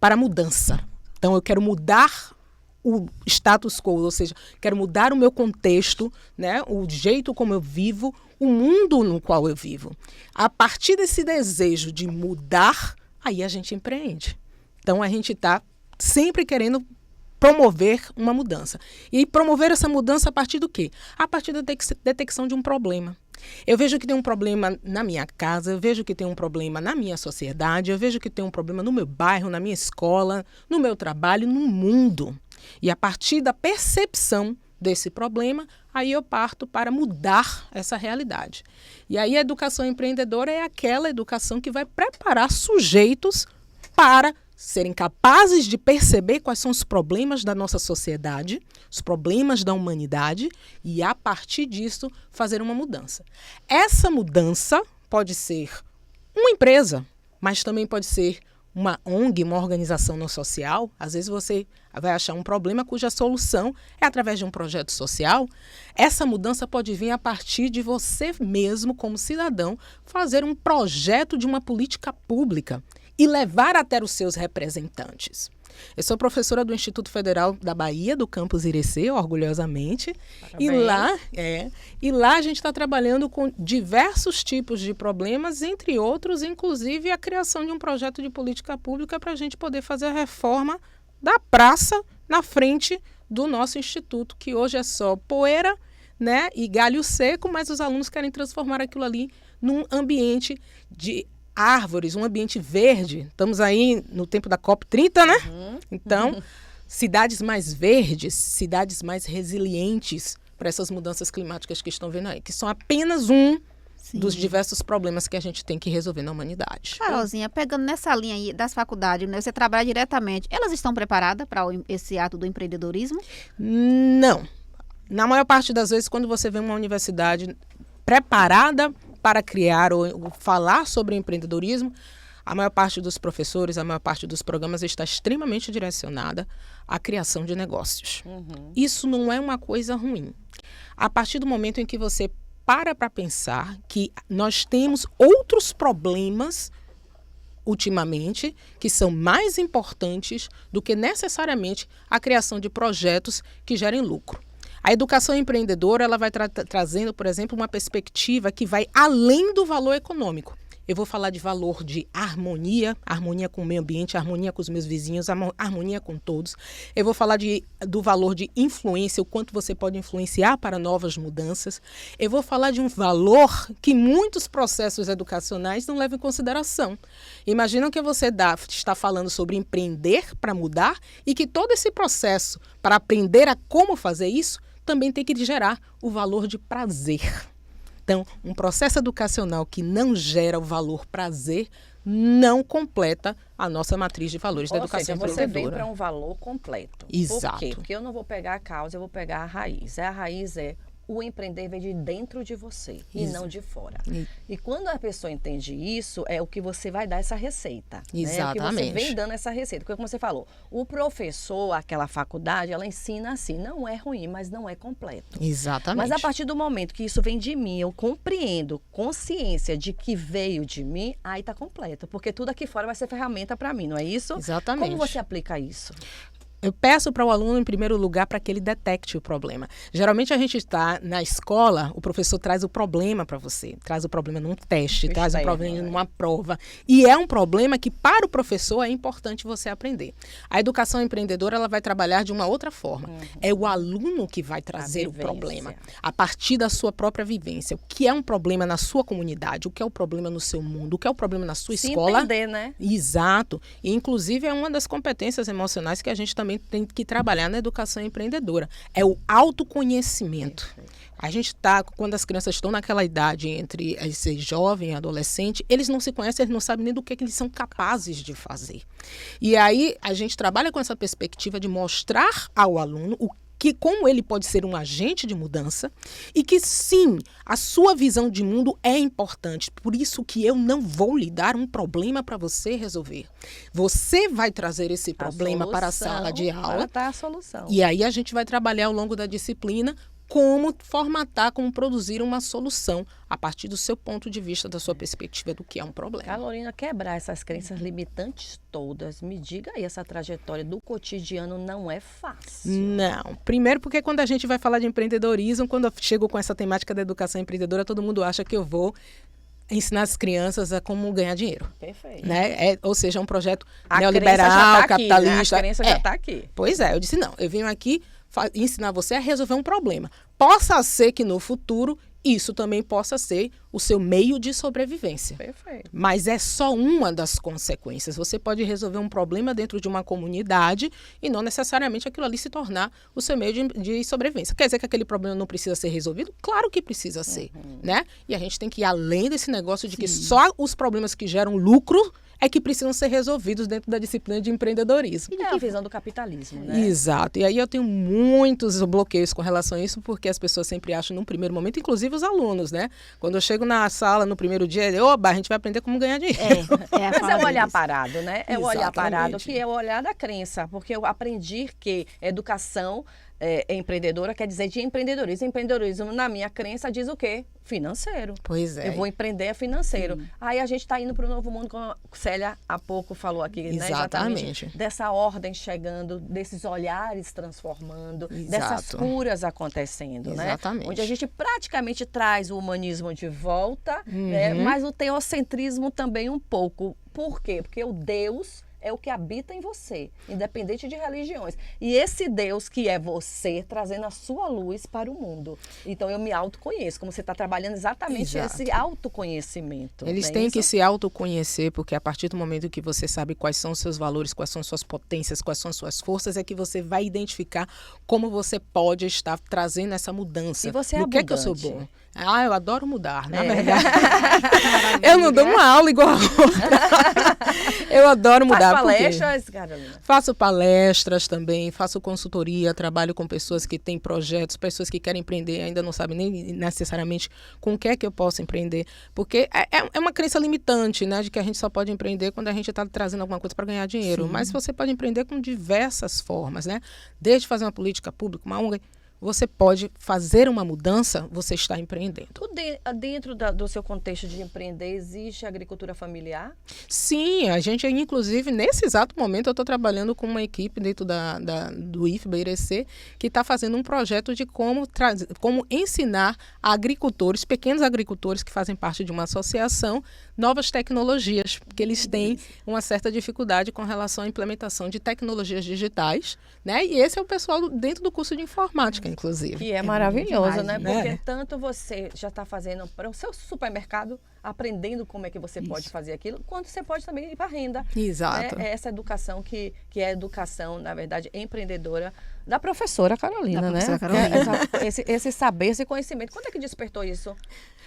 para mudança. Então, eu quero mudar o status quo, ou seja, quero mudar o meu contexto, né, o jeito como eu vivo, o mundo no qual eu vivo. A partir desse desejo de mudar, aí a gente empreende. Então, a gente está sempre querendo promover uma mudança. E promover essa mudança a partir do quê? A partir da detecção de um problema. Eu vejo que tem um problema na minha casa, eu vejo que tem um problema na minha sociedade, eu vejo que tem um problema no meu bairro, na minha escola, no meu trabalho, no mundo. E a partir da percepção desse problema, aí eu parto para mudar essa realidade. E aí a educação empreendedora é aquela educação que vai preparar sujeitos para serem capazes de perceber quais são os problemas da nossa sociedade, os problemas da humanidade, e a partir disso fazer uma mudança. Essa mudança pode ser uma empresa, mas também pode ser uma ONG, uma organização não social. Às vezes você vai achar um problema cuja solução é através de um projeto social. Essa mudança pode vir a partir de você mesmo, como cidadão, fazer um projeto de uma política pública e levar até os seus representantes. Eu sou professora do Instituto Federal da Bahia, do campus Irecê, orgulhosamente. E lá a gente está trabalhando com diversos tipos de problemas, entre outros, inclusive a criação de um projeto de política pública para a gente poder fazer a reforma da praça na frente do nosso instituto, que hoje é só poeira, né, e galho seco, mas os alunos querem transformar aquilo ali num ambiente de árvores, um ambiente verde. Estamos aí no tempo da COP30, né? Então, cidades mais verdes, cidades mais resilientes para essas mudanças climáticas que estão vindo aí, que são apenas dos diversos problemas que a gente tem que resolver na humanidade. Carolzinha, pegando nessa linha aí das faculdades, né, você trabalha diretamente, elas estão preparadas para esse ato do empreendedorismo? Não. Na maior parte das vezes, quando você vê uma universidade preparada para criar ou falar sobre empreendedorismo, a maior parte dos professores, a maior parte dos programas está extremamente direcionada à criação de negócios. Isso não é uma coisa ruim. A partir do momento em que você para pensar que nós temos outros problemas ultimamente que são mais importantes do que necessariamente a criação de projetos que gerem lucro. A educação empreendedora, ela vai trazendo, por exemplo, uma perspectiva que vai além do valor econômico. Eu vou falar de valor de harmonia, harmonia com o meio ambiente, harmonia com os meus vizinhos, harmonia com todos. Eu vou falar do valor de influência, o quanto você pode influenciar para novas mudanças. Eu vou falar de um valor que muitos processos educacionais não levam em consideração. Imagina que você está falando sobre empreender para mudar e que todo esse processo para aprender a como fazer isso também tem que gerar o valor de prazer. Então, um processo educacional que não gera o valor prazer não completa a nossa matriz de valores da educação empreendedora. Você vem para um valor completo. Exato. Por quê? Porque eu não vou pegar a causa, eu vou pegar a raiz. A raiz é o empreender vem de dentro de você e não de fora. E quando a pessoa entende isso, é o que você vai dar essa receita. Exatamente. Né? É o que você vem dando essa receita. Porque como você falou, o professor, aquela faculdade, ela ensina assim, não é ruim, mas não é completo. Exatamente. Mas a partir do momento que isso vem de mim, eu compreendo, consciência de que veio de mim, aí está completo. Porque tudo aqui fora vai ser ferramenta para mim, não é isso? Exatamente. Como você aplica isso? Eu peço para o aluno, em primeiro lugar, para que ele detecte o problema. Geralmente a gente está na escola, o professor traz o problema para você, traz o problema num teste, traz o problema numa prova. E é um problema que, para o professor, é importante você aprender. A educação empreendedora, ela vai trabalhar de uma outra forma. É o aluno que vai trazer o problema, a partir da sua própria vivência. O que é um problema na sua comunidade, o que é o problema no seu mundo, o que é o problema na sua escola. Entender, né? Exato. E, inclusive, é uma das competências emocionais que a gente também tem que trabalhar na educação empreendedora. É o autoconhecimento. A gente está, quando as crianças estão naquela idade entre ser jovem e adolescente, eles não se conhecem, eles não sabem nem do que eles são capazes de fazer. E aí a gente trabalha com essa perspectiva de mostrar ao aluno como ele pode ser um agente de mudança e que, sim, a sua visão de mundo é importante. Por isso que eu não vou lhe dar um problema para você resolver. Você vai trazer esse problema para a sala de aula. Para a solução. E aí a gente vai trabalhar ao longo da disciplina como formatar, como produzir uma solução a partir do seu ponto de vista, da sua perspectiva do que é um problema. Carolina, quebrar essas crenças limitantes todas, me diga aí, essa trajetória do cotidiano não é fácil. Não. Primeiro porque quando a gente vai falar de empreendedorismo, quando eu chego com essa temática da educação empreendedora, todo mundo acha que eu vou ensinar as crianças a como ganhar dinheiro. Perfeito. Né? Ou seja, um projeto a neoliberal, tá capitalista. Aqui, né? A crença já está aqui. Pois é, eu disse, não, eu venho aqui ensinar você a resolver um problema. Possa ser que no futuro isso também possa ser o seu meio de sobrevivência. Perfeito. Mas é só uma das consequências. Você pode resolver um problema dentro de uma comunidade e não necessariamente aquilo ali se tornar o seu meio de sobrevivência. Quer dizer que aquele problema não precisa ser resolvido? Claro que precisa ser, né? E a gente tem que ir além desse negócio de que só os problemas que geram lucro é que precisam ser resolvidos dentro da disciplina de empreendedorismo. E a visão do capitalismo, né? Exato. E aí eu tenho muitos bloqueios com relação a isso, porque as pessoas sempre acham, num primeiro momento, inclusive os alunos, né? Quando eu chego na sala no primeiro dia, oba, a gente vai aprender como ganhar dinheiro. Mas é o olhar parado, né? É o olhar Exatamente. parado, que é o olhar da crença. Porque eu aprendi que educação empreendedora quer dizer de empreendedorismo. Empreendedorismo, na minha crença, diz o quê? Financeiro. Pois é. Eu vou empreender financeiro. Aí a gente está indo para o novo mundo, como a Célia há pouco falou aqui, né? Exatamente. Dessa ordem chegando, desses olhares transformando, dessas curas acontecendo, Exatamente. né? Onde a gente praticamente traz o humanismo de volta, né? Mas o teocentrismo também um pouco. Por quê? Porque o Deus é o que habita em você, independente de religiões. E esse Deus que é você, trazendo a sua luz para o mundo. Então, eu me autoconheço, como você está trabalhando exatamente esse autoconhecimento. Eles têm que se autoconhecer, porque a partir do momento que você sabe quais são os seus valores, quais são suas potências, quais são suas forças, é que você vai identificar como você pode estar trazendo essa mudança. E você é no abundante. Que eu sou bom? Eu adoro mudar, na verdade. Eu não dou uma aula igual a outra. Eu adoro mudar. Faz palestras, Carolina? Faço palestras também, faço consultoria, trabalho com pessoas que têm projetos, pessoas que querem empreender, ainda não sabem nem necessariamente com o que é que eu posso empreender. Porque é uma crença limitante, né? De que a gente só pode empreender quando a gente está trazendo alguma coisa para ganhar dinheiro. Sim. Mas você pode empreender com diversas formas, né? Desde fazer uma política pública, uma ONG, você pode fazer uma mudança, você está empreendendo. Dentro do seu contexto de empreender, existe agricultura familiar? Sim, a gente, inclusive, nesse exato momento, eu estou trabalhando com uma equipe dentro do IFBA-IRC que está fazendo um projeto de como ensinar a agricultores, pequenos agricultores que fazem parte de uma associação, novas tecnologias, porque eles têm uma certa dificuldade com relação à implementação de tecnologias digitais, né? E esse é o pessoal dentro do curso de informática, inclusive. Que é maravilhoso, demais, né? Porque né? tanto você já está fazendo para o seu supermercado, aprendendo como é que você pode fazer aquilo, quanto você pode também ir para a renda. Exato. É essa educação que é a educação, na verdade, empreendedora da professora Carolina, Da né? professora Carolina. Esse saber, esse conhecimento. Quando é que despertou isso,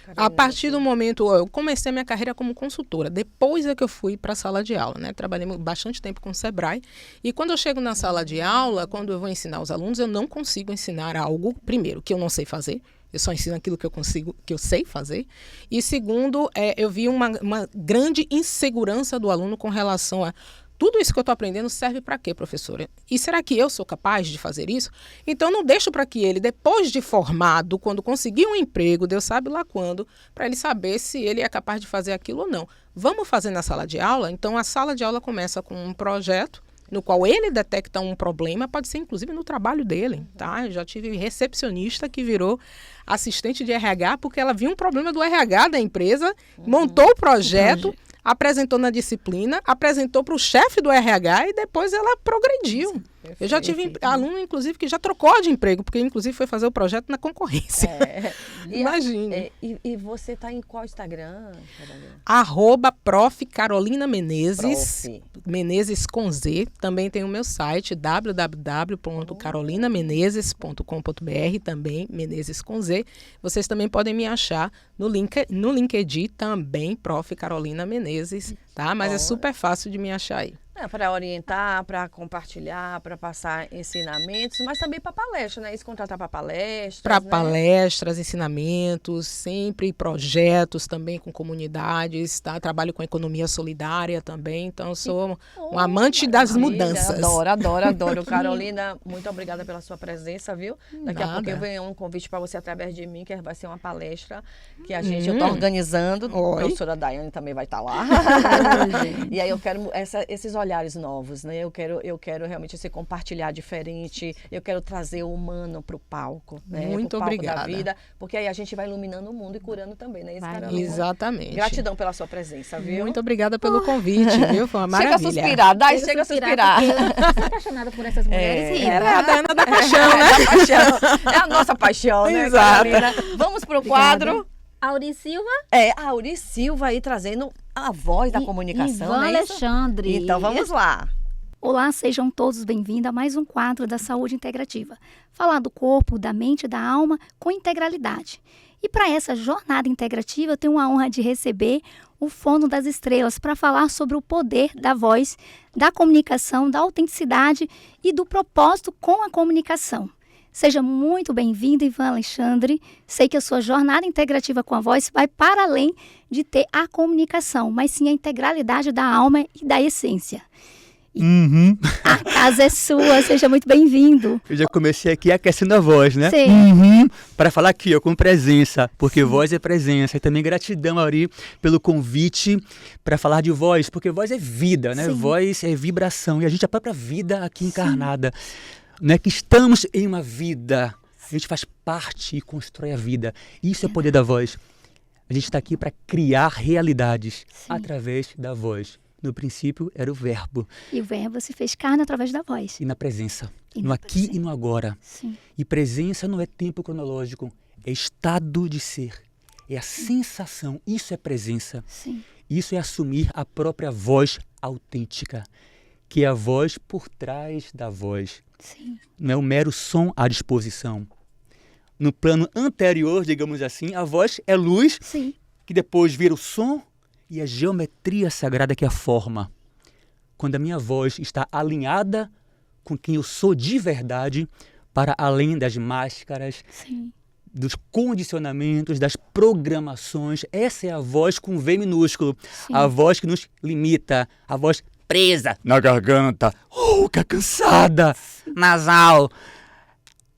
Carolina? A partir do momento, eu comecei a minha carreira como consultora. Depois é que eu fui para a sala de aula, né? Trabalhei bastante tempo com o Sebrae. E quando eu chego na sala de aula, quando eu vou ensinar os alunos, eu não consigo ensinar algo, primeiro, que eu não sei fazer. Eu só ensino aquilo que eu sei fazer. E segundo, eu vi uma grande insegurança do aluno com relação a tudo isso que eu estou aprendendo serve para quê, professora? E será que eu sou capaz de fazer isso? Então, não deixo para que ele, depois de formado, quando conseguir um emprego, Deus sabe lá quando, para ele saber se ele é capaz de fazer aquilo ou não. Vamos fazer na sala de aula? Então, a sala de aula começa com um projeto no qual ele detecta um problema, pode ser inclusive no trabalho dele, tá? Eu já tive recepcionista que virou assistente de RH porque ela viu um problema do RH da empresa, montou o projeto, apresentou na disciplina, apresentou para o chefe do RH e depois ela progrediu. Eu já tive aluno, inclusive, que já trocou de emprego, porque inclusive foi fazer o projeto na concorrência. Imagine. E você está em qual Instagram, Carolina? @Prof. Carolina Menezes, Menezes com Z. Também tem o meu site, www.carolinamenezes.com.br, também Menezes com Z. Vocês também podem me achar no LinkedIn, também Prof. Carolina Menezes, tá? Mas é super fácil de me achar aí. Para orientar, para compartilhar, para passar ensinamentos, mas também para palestra, né? Isso, contratar para palestras, Para né? palestras, ensinamentos, sempre projetos também com comunidades, tá? Trabalho com economia solidária também, então eu sou um amante das mudanças. Adoro. Carolina, muito obrigada pela sua presença, viu? Daqui a pouco eu venho um convite para você através de mim, que vai ser uma palestra que eu estou organizando. A professora Daiane também vai estar lá. E aí eu quero esses olhares novos, né? Eu quero realmente esse compartilhar diferente, eu quero trazer o humano para o palco, né? Muito pro palco obrigada. Da vida, porque aí a gente vai iluminando o mundo e curando também, né? Isso, Carolina? Exatamente. Gratidão pela sua presença, viu? Muito obrigada pelo convite, viu? Foi uma maravilha. Chega a suspirar, chega a suspirar. Eu sou apaixonada por essas mulheres. Ela é a Daiana da paixão, né? É a nossa paixão, né, Exato. Carolina? Vamos pro quadro. Auri Silva A Auri Silva aí trazendo a voz da comunicação, Ivan né? Alexandre. Então vamos lá. Olá, sejam todos bem-vindos a mais um quadro da Saúde Integrativa. Falar do corpo, da mente e da alma com integralidade. E para essa jornada integrativa, eu tenho a honra de receber o Fono das Estrelas para falar sobre o poder da voz, da comunicação, da autenticidade e do propósito com a comunicação. Seja muito bem-vindo, Ivan Alexandre. Sei que a sua jornada integrativa com a voz vai para além de ter a comunicação, mas sim a integralidade da alma e da essência. A casa é sua, seja muito bem-vindo. Eu já comecei aqui aquecendo a voz, né? Sim. Para falar aqui, ó, com presença, porque voz é presença. E também gratidão, Auri, pelo convite para falar de voz, porque voz é vida, né? Sim. Voz é vibração. E a gente é a própria vida aqui encarnada. Né? Que estamos em uma vida. A gente faz parte e constrói a vida. Isso é o poder da voz. A gente está aqui para criar realidades através da voz. No princípio era o verbo. E o verbo se fez carne através da voz. E na presença. E no na aqui presença. e no agora. Sim. E presença não é tempo cronológico, é estado de ser. É a sensação. Isso é presença. Sim. Isso é assumir a própria voz autêntica, que é a voz por trás da voz. Sim. Não é um mero som à disposição. No plano anterior, digamos assim, a voz é luz, Sim. que depois vira o som e a geometria sagrada que é a forma. Quando a minha voz está alinhada com quem eu sou de verdade, para além das máscaras, Sim. dos condicionamentos, das programações, essa é a voz com V minúsculo, Sim. a voz que nos limita, a voz presa na garganta, rouca, cansada, nasal.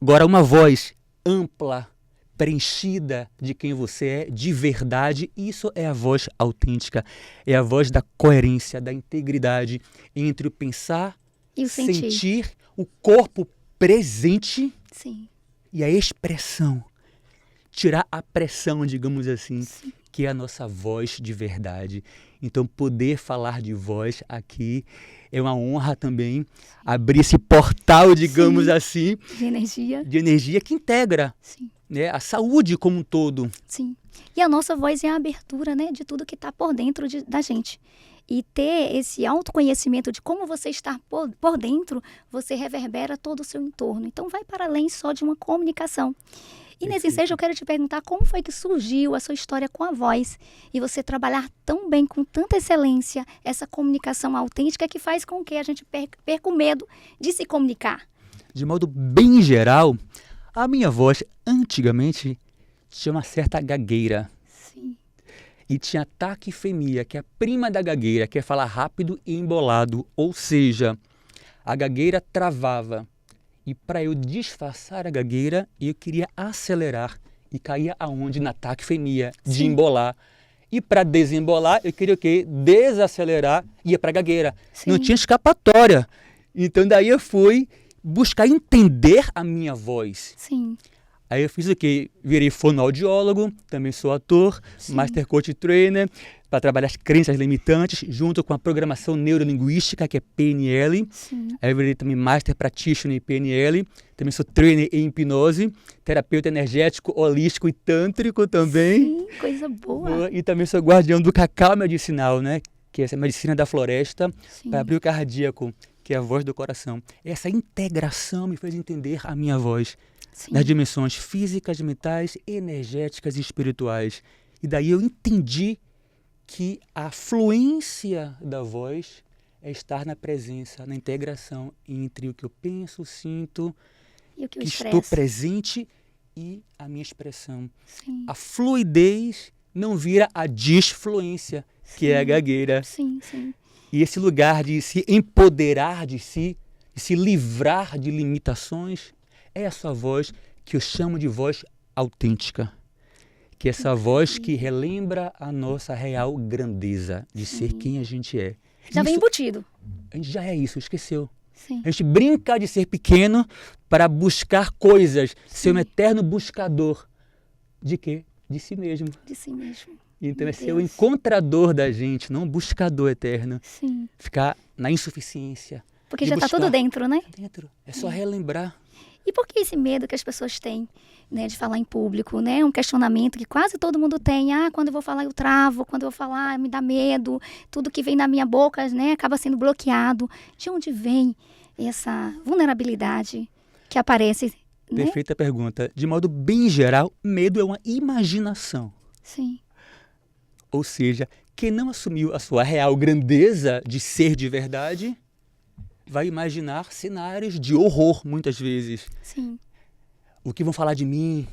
Agora, uma voz ampla, preenchida de quem você é, de verdade, isso é a voz autêntica. É a voz da coerência, da integridade entre o pensar, E o sentir. sentir, o corpo presente Sim. e a expressão. Tirar a pressão, digamos assim, que é a nossa voz de verdade. Então, poder falar de voz aqui é uma honra também, abrir esse portal, digamos assim, De energia. de energia que integra, Sim. né, a saúde como um todo. Sim. E a nossa voz é a abertura, né, de tudo que está por dentro da gente. E ter esse autoconhecimento de como você está por dentro, você reverbera todo o seu entorno. Então, vai para além só de uma comunicação. E nesse ensejo eu quero te perguntar como foi que surgiu a sua história com a voz e você trabalhar tão bem, com tanta excelência, essa comunicação autêntica que faz com que a gente perca o medo de se comunicar. De modo bem geral, a minha voz antigamente tinha uma certa gagueira. Sim. E tinha taquifemia, que é a prima da gagueira, que é falar rápido e embolado. Ou seja, a gagueira travava. E para eu disfarçar a gagueira, eu queria acelerar. E caía aonde? Na taquifemia, de embolar. E para desembolar, eu queria o quê? Desacelerar e ia para a gagueira. Sim. Não tinha escapatória. Então daí eu fui buscar entender a minha voz. Sim. Aí eu fiz o quê? Virei fonoaudiólogo, também sou ator, Master Coach Trainer, para trabalhar as crenças limitantes, junto com a programação neurolinguística, que é PNL. Sim. Aí eu virei também Master Practitioner em PNL, também sou trainer em hipnose, terapeuta energético, holístico e tântrico também. Sim, coisa boa. E também sou guardião do cacau medicinal, né? Que é essa medicina da floresta, Sim. para abrir o cardíaco, que é a voz do coração. Essa integração me fez entender a minha voz. Sim. Das dimensões físicas, mentais, energéticas e espirituais. E daí eu entendi que a fluência da voz é estar na presença, na integração entre o que eu penso, sinto, E o que eu que estou expresso. presente e a minha expressão. Sim. A fluidez não vira a desfluência, que é a gagueira. Sim, sim. E esse lugar de se empoderar de si, de se livrar de limitações, é essa voz que eu chamo de voz autêntica. Que é essa voz que relembra a nossa real grandeza de ser quem a gente é. Já vem Isso- embutido. A gente já é isso, esqueceu. Sim. A gente brinca de ser pequeno para buscar coisas, ser um eterno buscador. De quê? De si mesmo. De si mesmo. Então Meu é ser o Deus. encontrador da gente, não um buscador eterno. Sim. Ficar na insuficiência. Porque de já está buscar tudo dentro, né? dentro. É só relembrar. E por que esse medo que as pessoas têm, né, de falar em público, né? Um questionamento que quase todo mundo tem. Ah, quando eu vou falar eu travo, quando eu vou falar me dá medo. Tudo que vem da minha boca, né, acaba sendo bloqueado. De onde vem essa vulnerabilidade que aparece, né? Perfeita pergunta. De modo bem geral, medo é uma imaginação. Sim. Ou seja, quem não assumiu a sua real grandeza de ser de verdade, vai imaginar cenários de horror, muitas vezes. Sim. O que vão falar de mim?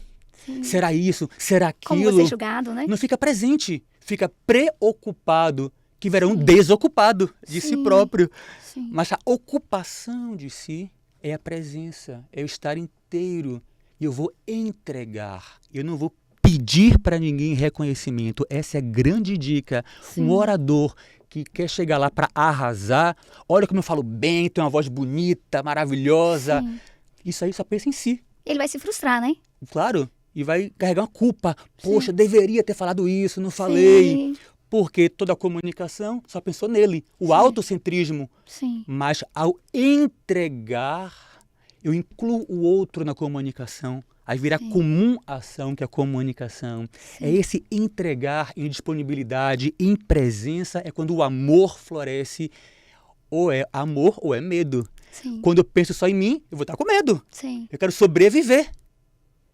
Sim. Será isso? Será Como aquilo? você é julgado, né? Não fica presente, fica preocupado, que verá um desocupado de si Sim. próprio. Sim. Mas a ocupação de si é a presença, é o estar inteiro. E eu vou entregar, eu não vou pedir para ninguém reconhecimento. Essa é a grande dica. Um orador que quer chegar lá para arrasar, olha como eu falo bem, tenho uma voz bonita, maravilhosa. Sim. Isso aí só pensa em si, Ele vai se frustrar, né? claro. E vai carregar uma culpa. Poxa, deveria ter falado isso, não falei. Sim. Porque toda a comunicação só pensou nele, o autocentrismo. Sim. Mas ao entregar, eu incluo o outro na comunicação. Aí vira comum ação, que é a comunicação. É esse entregar em disponibilidade, em presença, é quando o amor floresce. Ou é amor ou é medo. Sim. Quando eu penso só em mim, eu vou estar com medo. Sim. Eu quero sobreviver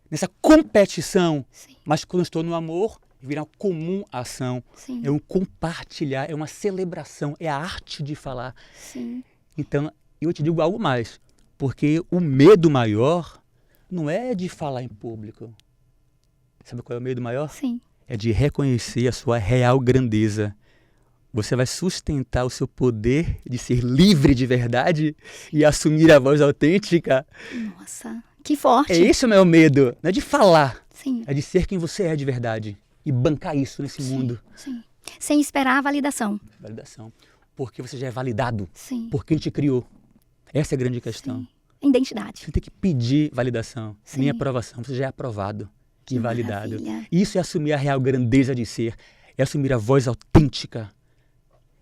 nessa competição. Sim. Mas quando eu estou no amor, vira uma comum ação. Sim. É um compartilhar, é uma celebração, é a arte de falar. Sim. Então, eu te digo algo mais, porque o medo maior não é de falar em público. Sabe qual é o medo maior? Sim. É de reconhecer a sua real grandeza. Você vai sustentar o seu poder de ser livre de verdade e assumir a voz autêntica. Nossa, Que forte. Esse é o meu medo. Não é de falar, Sim, é de ser quem você é de verdade. E bancar isso nesse mundo. sim. Sem esperar a validação. Validação. Porque você já é validado. Sim. Por quem te criou. Essa é a grande questão. Identidade. Você tem que pedir validação, Sim. nem aprovação. Você já é aprovado Que e validado. maravilha. Isso é assumir a real grandeza de ser. É assumir a voz autêntica.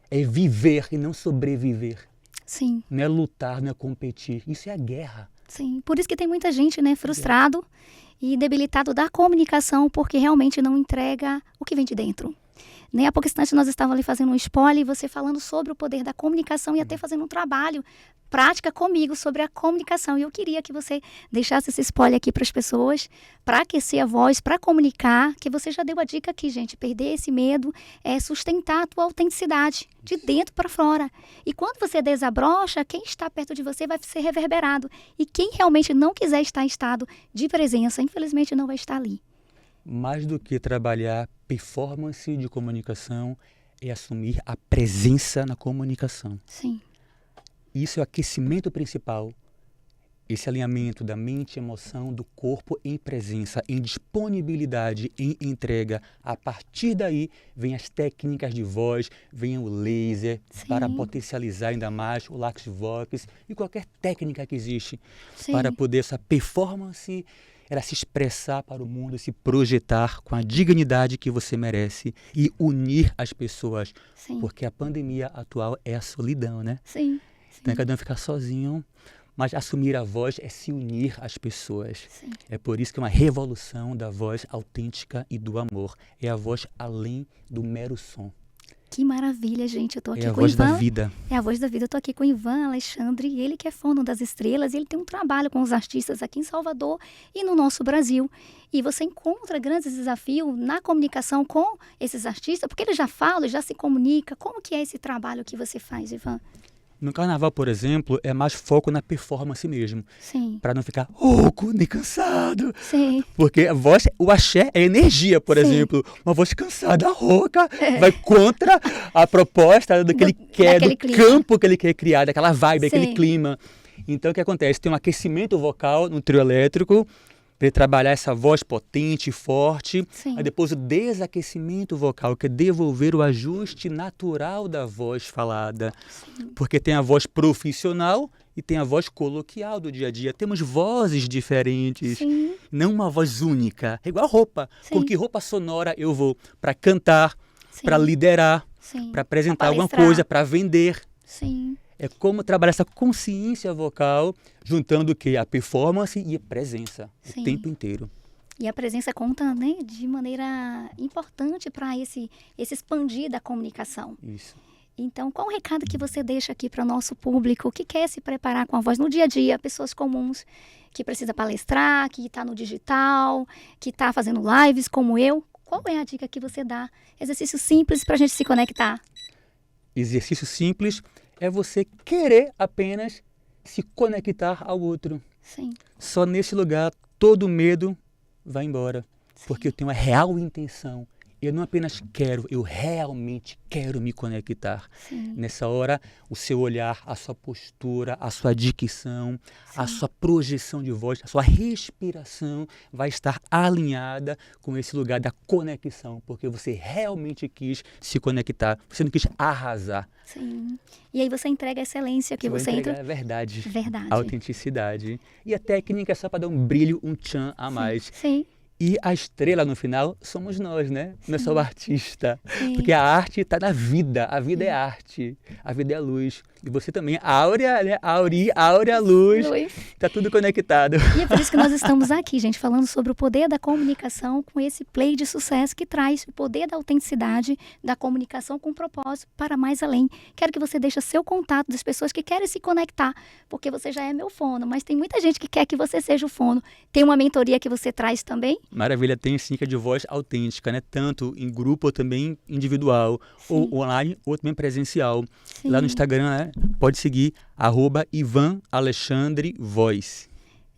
É viver e não sobreviver. Sim, Não é lutar, não é competir. Isso é a guerra. sim. Por isso que tem muita gente, né, frustrado e debilitado da comunicação porque realmente não entrega o que vem de dentro. Nem há pouco instante nós estávamos ali fazendo um spoiler e você falando sobre o poder da comunicação e até fazendo um trabalho, prática comigo sobre a comunicação. E eu queria que você deixasse esse spoiler aqui para as pessoas, para aquecer a voz, para comunicar, que você já deu a dica aqui, gente. Perder esse medo é sustentar a tua autenticidade, de dentro para fora. E quando você desabrocha, quem está perto de você vai ser reverberado. E quem realmente não quiser estar em estado de presença, infelizmente não vai estar ali. Mais do que trabalhar performance de comunicação, é assumir a presença na comunicação. Sim, Isso é o aquecimento principal. Esse alinhamento da mente, emoção, do corpo em presença, em disponibilidade, em entrega. A partir daí, vem as técnicas de voz, vem o laser Sim. para potencializar ainda mais o Lax Vox e qualquer técnica que existe sim. para poder essa performance ela se expressar para o mundo, se projetar com a dignidade que você merece e unir as pessoas. Sim, Porque a pandemia atual é a solidão, né? sim, Então, cada um ficar sozinho, mas assumir a voz é se unir às pessoas. sim. É por isso que é uma revolução da voz autêntica e do amor. É a voz além do mero som. Que maravilha, gente. Eu tô aqui É a com o voz da Ivan. vida. É a voz da vida. Eu tô aqui com o Ivan Alexandre, e ele que é fono das estrelas, e ele tem um trabalho com os artistas aqui em Salvador e no nosso Brasil. E você encontra grandes desafios na comunicação com esses artistas, porque ele já fala, já se comunica. Como que é esse trabalho que você faz, Ivan? No carnaval, por exemplo, é mais foco na performance mesmo. Sim, Para não ficar rouco nem cansado. sim, Porque a voz, o axé é energia, por Sim. exemplo. Uma voz cansada, rouca, vai contra a proposta do que ele quer, daquele do clima. campo que ele quer criar, daquela vibe, Sim. daquele clima. Então, o que acontece? Tem um aquecimento vocal no trio elétrico, para ele trabalhar essa voz potente, forte. sim. Aí depois o desaquecimento vocal, que é devolver o ajuste natural da voz falada. Porque tem a voz profissional e tem a voz coloquial do dia a dia. Temos vozes diferentes, Sim, não uma voz única. É igual roupa. Sim. Com que roupa sonora eu vou? Para cantar, sim, para liderar, sim. para apresentar Pra alguma palestrar. coisa, para vender. Sim, É como trabalhar essa consciência vocal, juntando o quê? A performance e a presença Sim. o tempo inteiro. e a presença conta, né, de maneira importante para esse expandir da comunicação. Isso. Então, qual o recado que você deixa aqui para o nosso público que quer se preparar com a voz no dia a dia, pessoas comuns que precisa palestrar, que está no digital, que está fazendo lives como eu? Qual é a dica que você dá? Exercício simples para a gente se conectar. Exercício simples é você querer apenas se conectar ao outro. Sim, Só nesse lugar todo medo vai embora. Porque eu tenho a real intenção. Eu não apenas quero, eu realmente quero me conectar. sim, Nessa hora, o seu olhar, a sua postura, a sua dicção, a sua projeção de voz, a sua respiração vai estar alinhada com esse lugar da conexão, porque você realmente quis se conectar, você não quis arrasar. sim. E aí você entrega a excelência que vai você entregar entra. a verdade, Verdade. a autenticidade. E a técnica é só para dar um brilho, um tchan a mais. Sim, E a estrela no final somos nós, né? Não é só o artista. sim. Porque a arte está na vida. A vida é arte. A vida é a luz. E você também, a áurea, né? Áurea, luz. Luiz. Está tudo conectado. E é por isso que nós estamos aqui, gente, falando sobre o poder da comunicação com esse play de sucesso que traz o poder da autenticidade, da comunicação com propósito para mais além. Quero que você deixe seu contato das pessoas que querem se conectar, porque você já é meu fono, mas tem muita gente que quer que você seja o fono. Tem uma mentoria que você traz também? Maravilha, tem sim que é de voz autêntica, né? Tanto em grupo ou também individual, ou online ou também presencial. Sim. Lá no Instagram, né? Pode seguir @Ivan Alexandre Voz.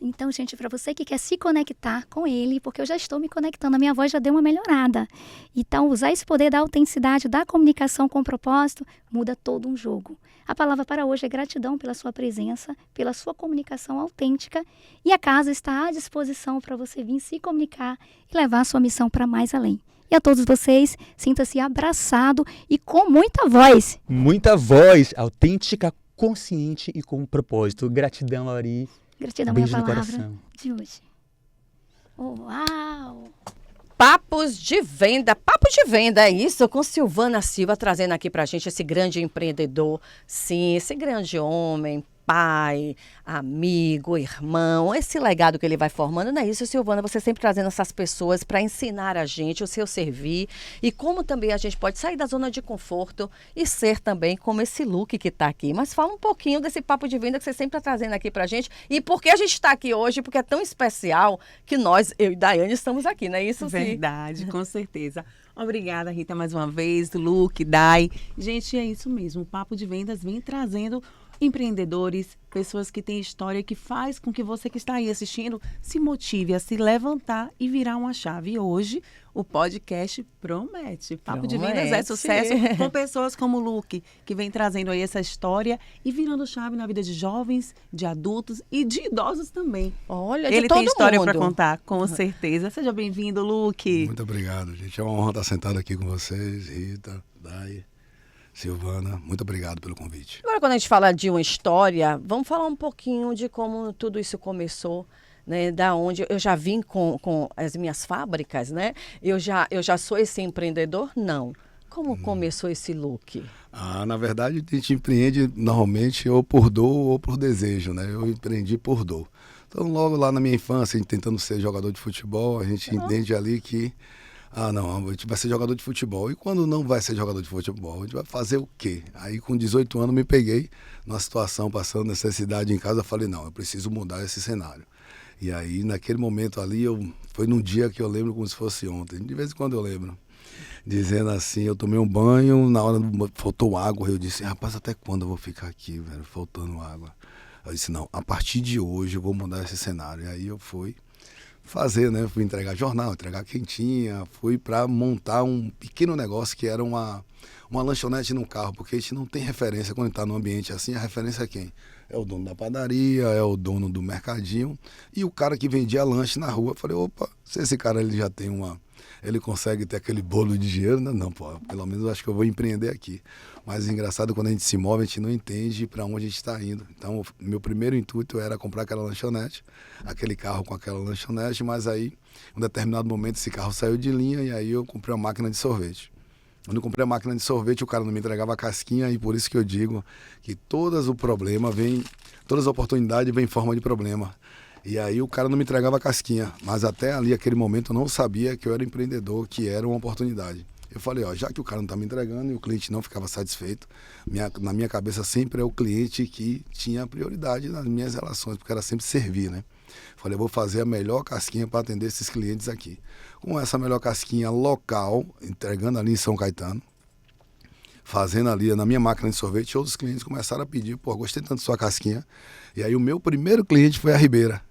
Então, gente, para você que quer se conectar com ele, porque eu já estou me conectando, a minha voz já deu uma melhorada. Então, usar esse poder da autenticidade, da comunicação com propósito, muda todo um jogo. A palavra para hoje é gratidão pela sua presença, pela sua comunicação autêntica, e a casa está à disposição para você vir se comunicar e levar a sua missão para mais além. E a todos vocês, sinta-se abraçado e com muita voz. Muita voz, autêntica, consciente e com propósito. Gratidão, Ari. Gratidão é a Beijo no palavra coração. de hoje. Uau! Papos de venda, é isso, com Silvana Silva trazendo aqui pra gente esse grande empreendedor, sim, esse grande homem, pai, amigo, irmão, esse legado que ele vai formando, não é isso, Silvana? Você sempre trazendo essas pessoas para ensinar a gente o seu servir e como também a gente pode sair da zona de conforto e ser também como esse Luke que está aqui. Mas fala um pouquinho desse papo de venda que você sempre está trazendo aqui para a gente e por que a gente está aqui hoje, porque é tão especial que nós, eu e Daiane, estamos aqui, não é isso? Verdade, com certeza. Obrigada, Rita, mais uma vez, Luke, Dai. Gente, é isso mesmo, o Papo de Vendas vem trazendo empreendedores, pessoas que têm história, que faz com que você que está aí assistindo se motive a se levantar e virar uma chave. E hoje o podcast promete. Papo de Vendas é sucesso com pessoas como o Luke, que vem trazendo aí essa história e virando chave na vida de jovens, de adultos e de idosos também. Olha, de Ele todo tem história mundo para contar, com certeza. Seja bem-vindo, Luke. Muito obrigado, gente. É uma honra estar sentado aqui com vocês, Rita, Dai, Silvana. Muito obrigado pelo convite. Agora, quando a gente fala de uma história, vamos falar um pouquinho de como tudo isso começou, né? Da onde eu já vim com as minhas fábricas, né? Eu já sou esse empreendedor? Não. Como começou esse Look? Na verdade, a gente empreende normalmente ou por dor ou por desejo, né? Eu empreendi por dor. Então, logo lá na minha infância, a gente tentando ser jogador de futebol, a gente entende ali que não, a gente vai ser jogador de futebol. E quando não vai ser jogador de futebol, a gente vai fazer o quê? Aí com 18 anos me peguei numa situação, passando necessidade em casa, eu falei, não, eu preciso mudar esse cenário. E aí naquele momento ali, foi num dia que eu lembro como se fosse ontem, de vez em quando eu lembro. Dizendo assim, eu tomei um banho, na hora faltou água, eu disse, rapaz, até quando eu vou ficar aqui, velho, faltando água? Eu disse, não, a partir de hoje eu vou mudar esse cenário. E aí eu fui fazer, né? Fui entregar jornal, entregar quentinha, fui para montar um pequeno negócio que era uma lanchonete no carro, porque a gente não tem referência quando está num ambiente assim, a referência é quem? É o dono da padaria, é o dono do mercadinho e o cara que vendia lanche na rua. Eu falei, opa, se esse cara ele já tem ele consegue ter aquele bolo de dinheiro, né? Não, pô, pelo menos eu acho que eu vou empreender aqui. Mas engraçado, quando a gente se move, a gente não entende para onde a gente está indo. Então, meu primeiro intuito era comprar aquela lanchonete, aquele carro com aquela lanchonete, mas aí, em um determinado momento, esse carro saiu de linha e aí eu comprei uma máquina de sorvete. Quando eu comprei a máquina de sorvete, o cara não me entregava a casquinha e por isso que eu digo que todas as oportunidades vêm em forma de problema. E aí o cara não me entregava a casquinha, mas até ali, aquele momento, eu não sabia que eu era empreendedor, que era uma oportunidade. Eu falei, já que o cara não está me entregando e o cliente não ficava satisfeito, na minha cabeça sempre é o cliente que tinha prioridade nas minhas relações, porque era sempre servir, né? Falei, eu vou fazer a melhor casquinha para atender esses clientes aqui. Com essa melhor casquinha local, entregando ali em São Caetano, fazendo ali na minha máquina de sorvete, outros clientes começaram a pedir, gostei tanto da sua casquinha. E aí o meu primeiro cliente foi a Ribeira.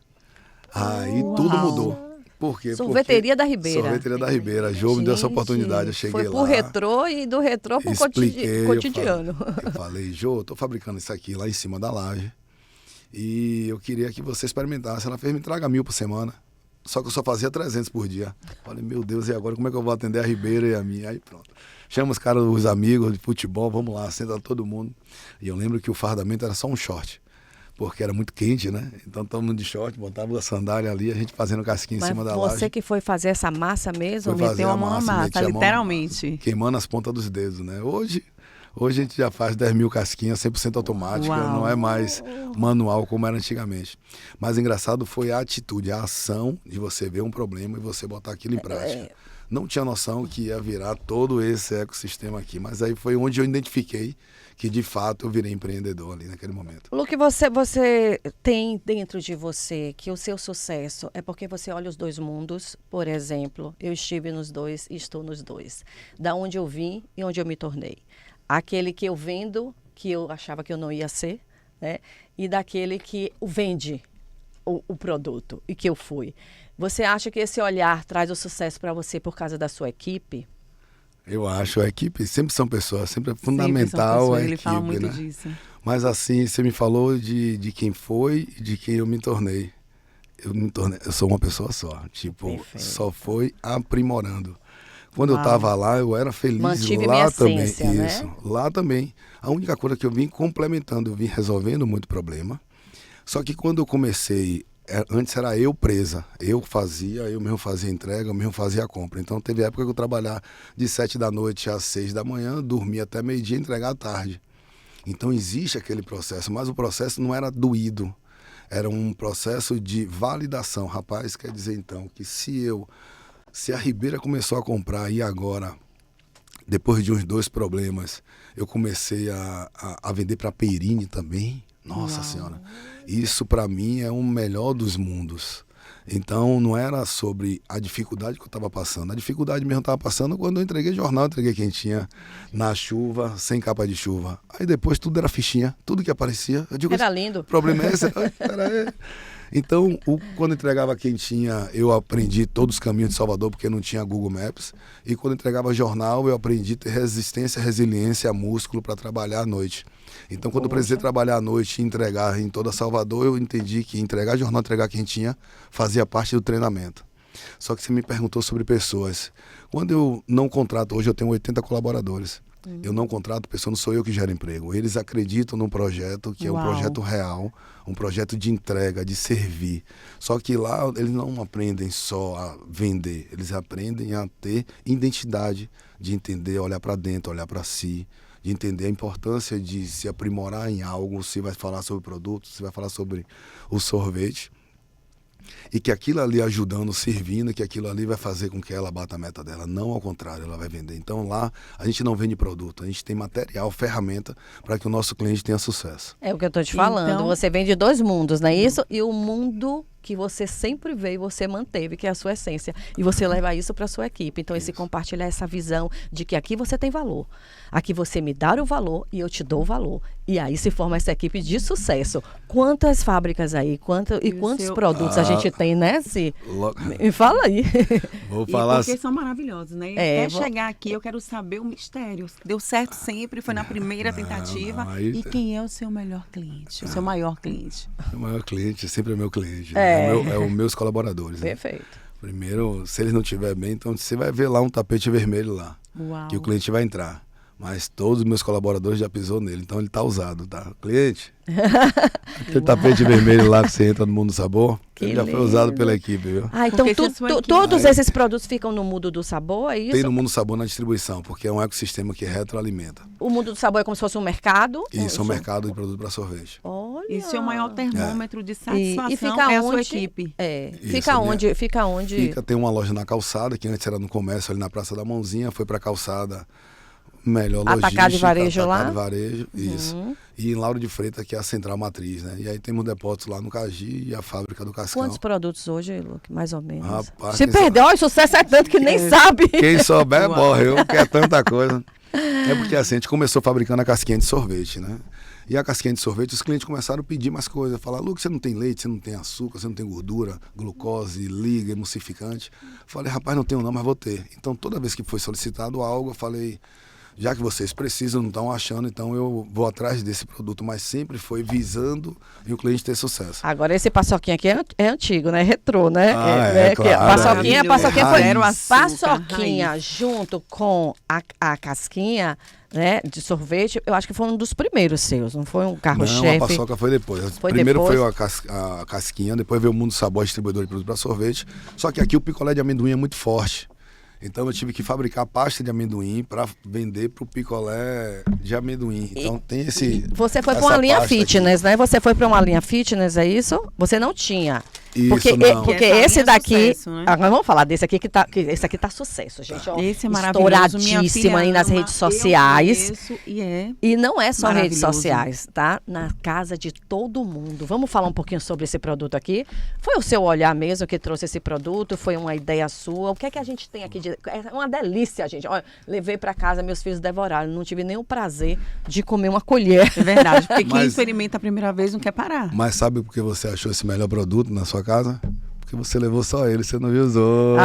Aí tudo mudou. Por quê? Sorveteria da Ribeira. Sorveteria da Ribeira. A Jô me deu essa oportunidade, eu cheguei lá. Foi pro retrô e do retrô pro cotidiano. Eu falei, Jô, eu tô fabricando isso aqui lá em cima da laje. E eu queria que você experimentasse. Ela fez, me traga 1.000 por semana. Só que eu só fazia 300 por dia. Falei, meu Deus, e agora como é que eu vou atender a Ribeira e a minha? Aí pronto. Chama os caras, os amigos de futebol, vamos lá, senta todo mundo. E eu lembro que o fardamento era só um short. Porque era muito quente, né? Então todo mundo de short, botava a sandália ali, a gente fazendo casquinha em cima da laje. Você que foi fazer essa massa mesmo? Meteu a mão na massa, literalmente. Queimando as pontas dos dedos, né? Hoje a gente já faz 10.000 casquinhas 100% automática, não é mais manual como era antigamente. Mas engraçado foi a atitude, a ação de você ver um problema e você botar aquilo em prática. Não tinha noção que ia virar todo esse ecossistema aqui, mas aí foi onde eu identifiquei que de fato eu virei empreendedor ali naquele momento. Luke, você tem dentro de você que o seu sucesso é porque você olha os dois mundos. Por exemplo, eu estive nos dois e estou nos dois. Da onde eu vim e onde eu me tornei. Aquele que eu vendo, que eu achava que eu não ia ser, né? E daquele que o vende. o produto e que eu fui. Você acha que esse olhar traz o sucesso para você por causa da sua equipe? Eu acho, a equipe sempre são pessoas, sempre é Sempre são fundamental pessoas, a ele equipe, fala muito né? disso. Mas assim, você me falou de quem foi e de quem eu me tornei. Eu sou uma pessoa só, tipo, Perfeito. só foi aprimorando. Quando eu Uau. estava lá, eu era feliz. Mantive lá minha também, essência, né? isso. Lá também. A única coisa que eu vim complementando, eu vim resolvendo muito problema. Só que quando eu comecei, antes era eu presa. Eu mesmo fazia a entrega, eu mesmo fazia a compra. Então teve época que eu trabalhava de 7 da noite às 6 da manhã, dormia até meio-dia e entregar à tarde. Então existe aquele processo, mas o processo não era doído. Era um processo de validação. Rapaz, quer dizer então que se a Ribeira começou a comprar e agora, depois de uns 2 problemas, eu comecei a vender para a Perini também. Nossa Senhora, isso para mim é o melhor dos mundos. Então não era sobre a dificuldade que eu estava passando. A dificuldade mesmo estava passando quando eu entreguei jornal, entreguei quentinha, na chuva, sem capa de chuva. Aí depois tudo era fichinha, tudo que aparecia. Eu digo, Era lindo. O problema é esse. Então, quando entregava quentinha, eu aprendi todos os caminhos de Salvador, porque não tinha Google Maps. E quando entregava jornal, eu aprendi a ter resistência, resiliência, músculo para trabalhar à noite. Então, quando eu precisei trabalhar à noite e entregar em toda Salvador, eu entendi que entregar jornal, entregar quentinha, fazia parte do treinamento. Só que você me perguntou sobre pessoas. Quando eu não contrato, hoje eu tenho 80 colaboradores. Eu não contrato pessoa, não sou eu que gero emprego. Eles acreditam num projeto que é um projeto real, um projeto de entrega, de servir. Só que lá eles não aprendem só a vender, eles aprendem a ter identidade, de entender, olhar para dentro, olhar para si, de entender a importância de se aprimorar em algo, se vai falar sobre produto, se vai falar sobre o sorvete. E que aquilo ali ajudando, servindo, que aquilo ali vai fazer com que ela bata a meta dela. Não ao contrário, ela vai vender. Então lá a gente não vende produto, a gente tem material, ferramenta para que o nosso cliente tenha sucesso. É o que eu tô te falando. Então- Você vende 2 mundos, não é isso? E o mundo que você sempre veio e você manteve, que é a sua essência. E você leva isso para sua equipe. Então, esse compartilhar essa visão de que aqui você tem valor. Aqui você me dá o valor e eu te dou o valor. E aí se forma essa equipe de sucesso. Quantas fábricas aí? Quantos seu- produtos a gente tem, né, Si? Me fala aí. Vou E falar porque são maravilhosos, né? Até chegar aqui, eu quero saber o mistério. Deu certo sempre, foi na primeira tentativa. não, aí- E quem é o seu melhor cliente? O seu maior cliente? o maior cliente sempre é meu cliente. Né? É os meus colaboradores. Né? Perfeito. Primeiro, se eles não estiverem bem, então você vai ver lá um tapete vermelho lá, Uau. que o cliente vai entrar. Mas todos os meus colaboradores já pisou nele, então ele tá usado, tá? Cliente, aquele tapete vermelho lá que você entra no Mundo do Sabor, Que ele já foi lindo. usado pela equipe, viu? Ah, então Porque se a sua equipe- todos esses produtos ficam no Mundo do Sabor, é isso? Tem no Mundo do Sabor na distribuição, porque é um ecossistema que retroalimenta. O Mundo do Sabor é como se fosse um mercado? Isso é um mercado de produto para sorvete. Olha. E seu maior termômetro de E satisfação fica é a sua onde? equipe. É. Isso, Fica a onde? Fica onde? Tem uma loja na calçada, que antes era no comércio ali na Praça da Mãozinha, foi para calçada, melhor logística. Atacado e varejo lá? Atacado e varejo, isso. E em Lauro de Freitas, que é a central matriz, né? E aí temos depósitos lá no Cagi e a fábrica do Cascão. Quantos produtos hoje, Luke? Mais ou menos. Rapaz, Se quem perdeu, o sucesso é tanto que nem sabe. Quem souber, morreu, que é tanta coisa. É porque assim, a gente começou fabricando a casquinha de sorvete, né? E a casquinha de sorvete, os clientes começaram a pedir mais coisas. Falar, Luke, você não tem leite, você não tem açúcar, você não tem gordura, glucose, liga, emulsificante. Falei, rapaz, não tenho não, mas vou ter. Então, toda vez que foi solicitado algo, eu falei, já que vocês precisam, não estão achando, então eu vou atrás desse produto. Mas sempre foi visando e o cliente ter sucesso. Agora, esse paçoquinha aqui é antigo, né? Retrô, né? Claro. Paçoquinha foi Zero açúcar, paçoquinha raiz. junto com a casquinha, né, de sorvete. Eu acho que foi um dos primeiros seus, não foi um Não, a carro-chefe. paçoca foi depois. Foi Primeiro depois? foi a casquinha, depois veio o Mundo Sabor, distribuidor de produto para sorvete. Só que aqui o picolé de amendoim é muito forte. Então eu tive que fabricar pasta de amendoim para vender para o picolé de amendoim. Então tem esse. Você foi para essa uma linha pasta aqui. fitness, né? Você foi para uma linha fitness, é isso? Você não tinha. Isso Porque, não. porque Essa esse linha é daqui. sucesso, né? Agora vamos falar desse aqui que esse aqui tá sucesso, gente. Ó, Esse é maravilhoso. Minha estouradíssimo aí filha nas ama, redes eu sociais. conheço e é. E não é só redes Maravilhoso. sociais, tá? Na casa de todo mundo. Vamos falar um pouquinho sobre esse produto aqui? Foi o seu olhar mesmo que trouxe esse produto? Foi uma ideia sua? O que é que a gente tem aqui? É uma delícia, gente. Olha, levei para casa, meus filhos devoraram. Não tive nem o prazer de comer uma colher. É verdade. Porque quem Mas- experimenta a primeira vez não quer parar. Mas sabe por que você achou esse melhor produto na sua casa? Porque você levou só ele, você não viu os outros.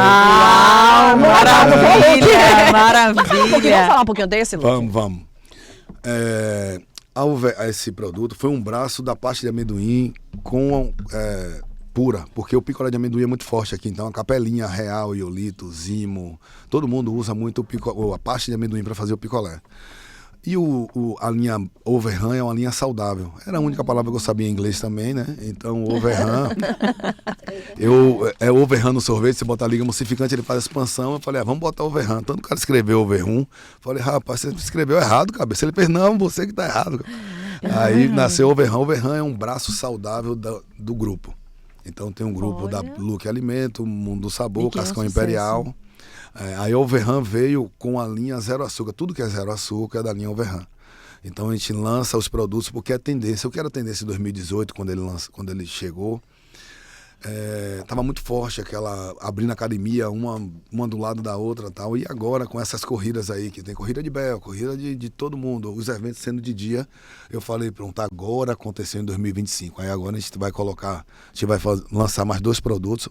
Maravilha, Vamos maravilha. falar um pouquinho desse, Lu? Vamos. Esse produto foi um braço da pasta de amendoim com pura, porque o picolé de amendoim é muito forte aqui. Então a capelinha, real, iolito, zimo, todo mundo usa muito a pasta de amendoim para fazer o picolé. E a linha Overhand é uma linha saudável. Era a única palavra que eu sabia em inglês também, né? Então, o Overhand... Overhand no sorvete, você bota a liga emulsificante, ele faz a expansão. Eu falei, vamos botar Overhand. Tanto o cara escreveu Overhand. Falei, rapaz, você escreveu errado, cabeça. Ele fez, não, você que tá errado. Aí nasceu Overhand. Overhand é um braço saudável do grupo. Então, tem um grupo da Luke Alimento, Mundo do Sabor, que é um Cascão sucesso. Imperial... Aí a Overhand veio com a linha zero açúcar. Tudo que é zero açúcar é da linha Overhand. Então a gente lança os produtos porque é tendência. Eu quero a tendência em 2018, quando ele chegou. Tava muito forte abrindo academia, uma do lado da outra e tal. E agora com essas corridas aí, que tem corrida de Bel, corrida de todo mundo, os eventos sendo de dia, eu falei, pronto, agora aconteceu em 2025. Aí agora a gente vai lançar mais 2 produtos.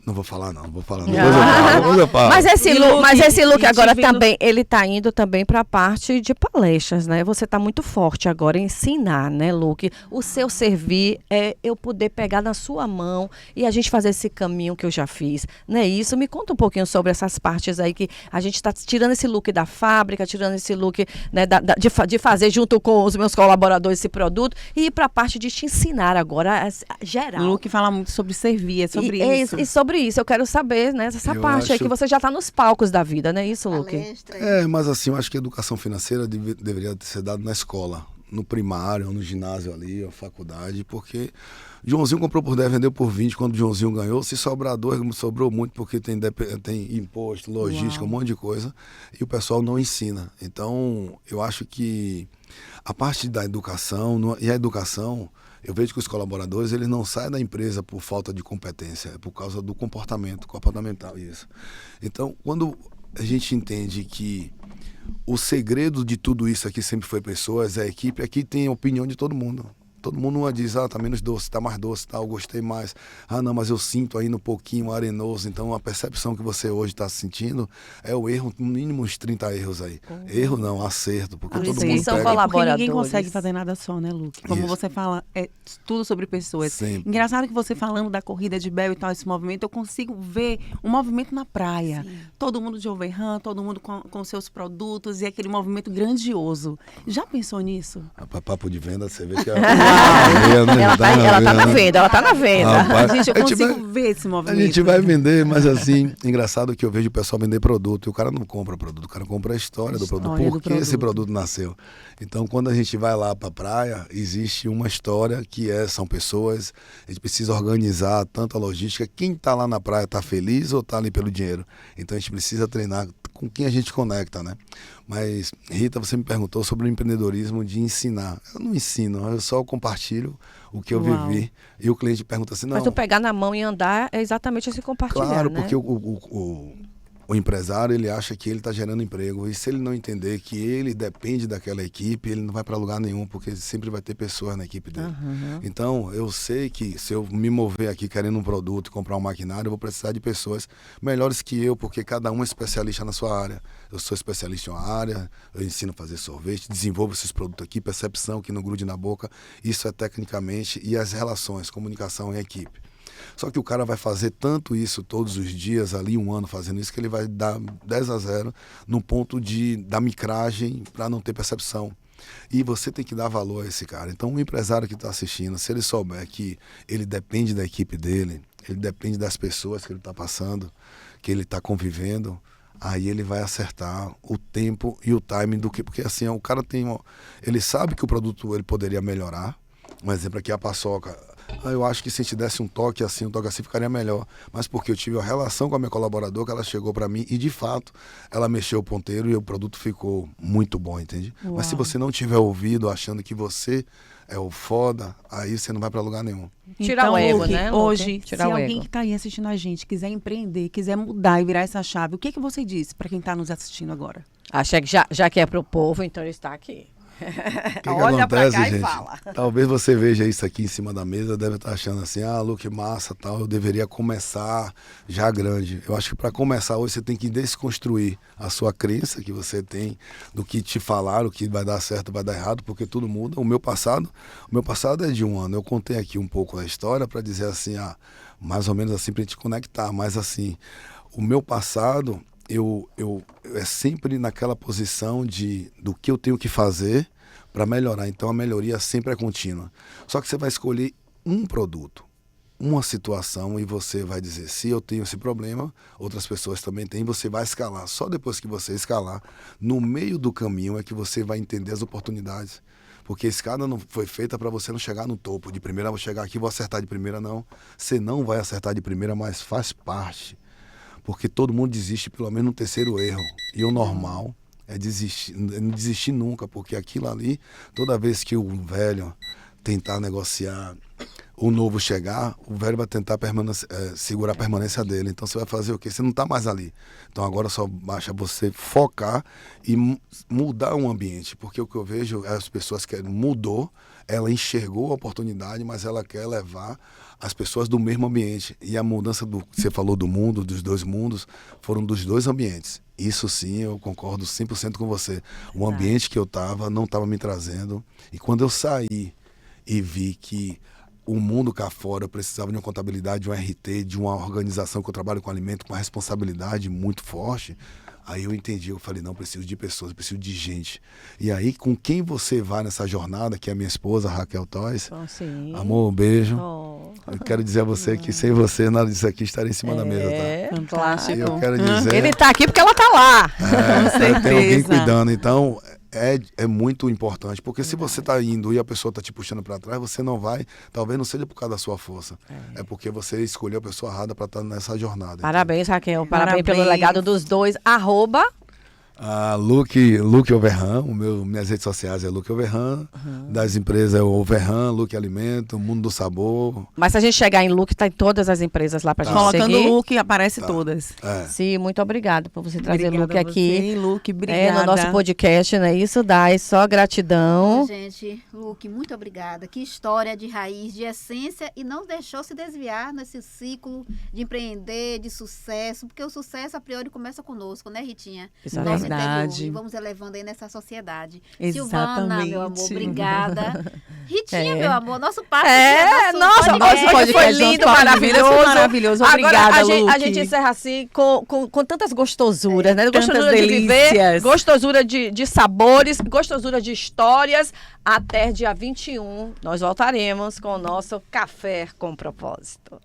Não vou falar, não. Depois eu falo. Mas esse look e agora te vendo- também, ele tá indo também para a parte de palestras, né? Você tá muito forte agora em ensinar, né, Luke? O seu servir é eu poder pegar na sua mão e a gente fazer esse caminho que eu já fiz, não é isso? Me conta um pouquinho sobre essas partes aí que a gente tá tirando esse look da fábrica, tirando esse look, né, de fazer junto com os meus colaboradores esse produto e ir para a parte de te ensinar agora, geral. O Luke fala muito sobre servir, é sobre isso. E sobre isso, eu quero saber, né, essa Eu parte aí acho- que você já tá nos palcos da vida, não é isso, Luke? Mas assim, eu acho que a educação financeira deveria ser dada na escola, no primário, no ginásio ali, a faculdade, porque Joãozinho comprou por 10, vendeu por 20, quando o Joãozinho ganhou, se sobrar 2, sobrou muito, porque tem imposto, logística, um monte de coisa, e o pessoal não ensina. Então, eu acho que a parte da educação, e a educação, eu vejo que os colaboradores, eles não saem da empresa por falta de competência, é por causa do comportamental, isso. Então, quando a gente entende que o segredo de tudo isso aqui sempre foi pessoas, a equipe, aqui tem a opinião de todo mundo. Todo mundo diz, tá menos doce, tá mais doce, eu gostei mais. Não, mas eu sinto ainda um pouquinho arenoso. Então, a percepção que você hoje está sentindo é o erro, no mínimo uns 30 erros aí. Erro não, acerto, porque todo mundo são pega. Porque ninguém colaboradores. consegue fazer nada só, né, Luke? Como Isso. você fala, é tudo sobre pessoas. Sempre. Engraçado que você falando da corrida de Bel e tal, esse movimento, eu consigo ver um movimento na praia. Todo mundo de Overhand, todo mundo com seus produtos e aquele movimento grandioso. Já pensou nisso? Rapaz, papo de venda, você vê que Ela tá na venda, ela tá na venda. Rapaz, Gente, eu a gente consigo vai- ver esse A movimento. gente vai vender, mas assim, engraçado que eu vejo o pessoal vender produto e o cara não compra produto, o cara compra a história do produto. História Por do que esse produto. produto nasceu? Então, quando a gente vai lá para a praia, existe uma história que são pessoas, a gente precisa organizar tanto a logística, quem está lá na praia está feliz ou está ali pelo dinheiro? Então, a gente precisa treinar com quem a gente conecta, né? Mas, Rita, você me perguntou sobre o empreendedorismo de ensinar. Eu não ensino, eu só compartilho o que eu Uau. vivi. E o cliente pergunta assim, não... Mas o pegar na mão e andar é exatamente esse compartilhar, Claro, né? porque o empresário, ele acha que ele está gerando emprego. E se ele não entender que ele depende daquela equipe, ele não vai para lugar nenhum, porque sempre vai ter pessoas na equipe dele. Então, eu sei que se eu me mover aqui querendo um produto, comprar um maquinário, eu vou precisar de pessoas melhores que eu, porque cada um é especialista na sua área. Eu sou especialista em uma área, eu ensino a fazer sorvete, desenvolvo esses produtos aqui, percepção que não grude na boca. Isso é tecnicamente, e as relações, comunicação em equipe. Só que o cara vai fazer tanto isso todos os dias, ali 1 ano fazendo isso, que ele vai dar 10-0 no ponto da micragem para não ter percepção. E você tem que dar valor a esse cara. Então, um empresário que está assistindo, se ele souber que ele depende da equipe dele, ele depende das pessoas que ele está passando, que ele está convivendo, aí ele vai acertar o tempo e o timing do que... Porque assim, o cara ele sabe que o produto ele poderia melhorar. Um exemplo aqui, a paçoca. Eu acho que se a gente desse um toque assim ficaria melhor. Mas porque eu tive a relação com a minha colaboradora, que ela chegou para mim e de fato ela mexeu o ponteiro e o produto ficou muito bom, entende? Uau. Mas se você não tiver ouvido achando que você é o foda, aí você não vai para lugar nenhum. Tirar Então, o ego, Luke, né, Luke? hoje, Tirar se o alguém ego. que está aí assistindo a gente quiser empreender, quiser mudar e virar essa chave, o que você diz para quem está nos assistindo agora? Acha que já que é pro povo, então ele está aqui. O que Olha pra acontece, cá e gente? fala. Talvez você veja isso aqui em cima da mesa, deve estar achando assim, Luke, massa, tal, eu deveria começar já grande. Eu acho que para começar hoje você tem que desconstruir a sua crença que você tem do que te falaram, que vai dar certo, vai dar errado, porque tudo muda. O meu passado é de 1 ano. Eu contei aqui um pouco da história para dizer assim, mais ou menos assim para a gente conectar, mas assim, o meu passado eu é sempre naquela posição do que eu tenho que fazer para melhorar. Então a melhoria sempre é contínua. Só que você vai escolher um produto, uma situação e você vai dizer, se eu tenho esse problema, outras pessoas também têm, você vai escalar. Só depois que você escalar, no meio do caminho é que você vai entender as oportunidades. Porque a escada não foi feita para você não chegar no topo. De primeira, vou chegar aqui, vou acertar de primeira, não. Você não vai acertar de primeira, mas faz parte. Porque todo mundo desiste pelo menos no terceiro erro. E o normal é desistir, não desistir nunca, porque aquilo ali, toda vez que o velho tentar negociar, o novo chegar, o velho vai tentar segurar a permanência dele. Então você vai fazer o quê? Você não está mais ali. Então agora só basta você focar e mudar o ambiente. Porque o que eu vejo é as pessoas que mudou, ela enxergou a oportunidade, mas ela quer levar as pessoas do mesmo ambiente. E a mudança que você falou do mundo, dos 2 mundos, foram dos 2 ambientes. Isso sim, eu concordo 100% com você. O ambiente que eu estava não estava me trazendo. E quando eu saí e vi que o mundo cá fora eu precisava de uma contabilidade, de um RT, de uma organização que eu trabalho com alimento, com uma responsabilidade muito forte, aí eu entendi, eu falei, não, preciso de pessoas, preciso de gente. E aí, com quem você vai nessa jornada, que é a minha esposa, Raquel Toys, amor, um beijo. Eu quero dizer a você que sem você, nada disso aqui estaria em cima da mesa, tá? Fantástico. E eu quero dizer... Ele tá aqui porque ela tá lá. Tem alguém cuidando, então... É muito importante, porque se você está indo e a pessoa está te puxando para trás, você não vai, talvez não seja por causa da sua força, é porque você escolheu a pessoa errada para estar nessa jornada. Parabéns, Raquel, parabéns pelo legado dos 2, Luke Overham, minhas redes sociais é Luke Overham, das empresas é o Overham, Luke Alimento, Mundo do Sabor. Mas se a gente chegar em Luke, tá em todas as empresas lá pra gente Colocando seguir. o Luke, aparece todas. Sim, muito obrigada por você trazer Obrigada Luke a aqui. você, Luke, obrigada. No nosso podcast, não é isso, Dai? Só gratidão. Gente, Luke, muito obrigada. Que história de raiz, de essência, e não deixou se desviar nesse ciclo de empreender, de sucesso, porque o sucesso a priori começa conosco, né, Ritinha? Exatamente. Nosso interior, Verdade. e vamos elevando aí nessa sociedade. Exatamente. Silvana, meu amor, obrigada. Ritinha, É. meu amor, nosso papo. Nossa, podcast. hoje foi lindo, maravilhoso. Maravilhoso. Agora Obrigada, a Luke. gente encerra assim com tantas gostosuras, né? tantas Gostosura de viver, delícias. gostosura de sabores, gostosura de histórias. Até dia 21, nós voltaremos com o nosso Café com Propósito.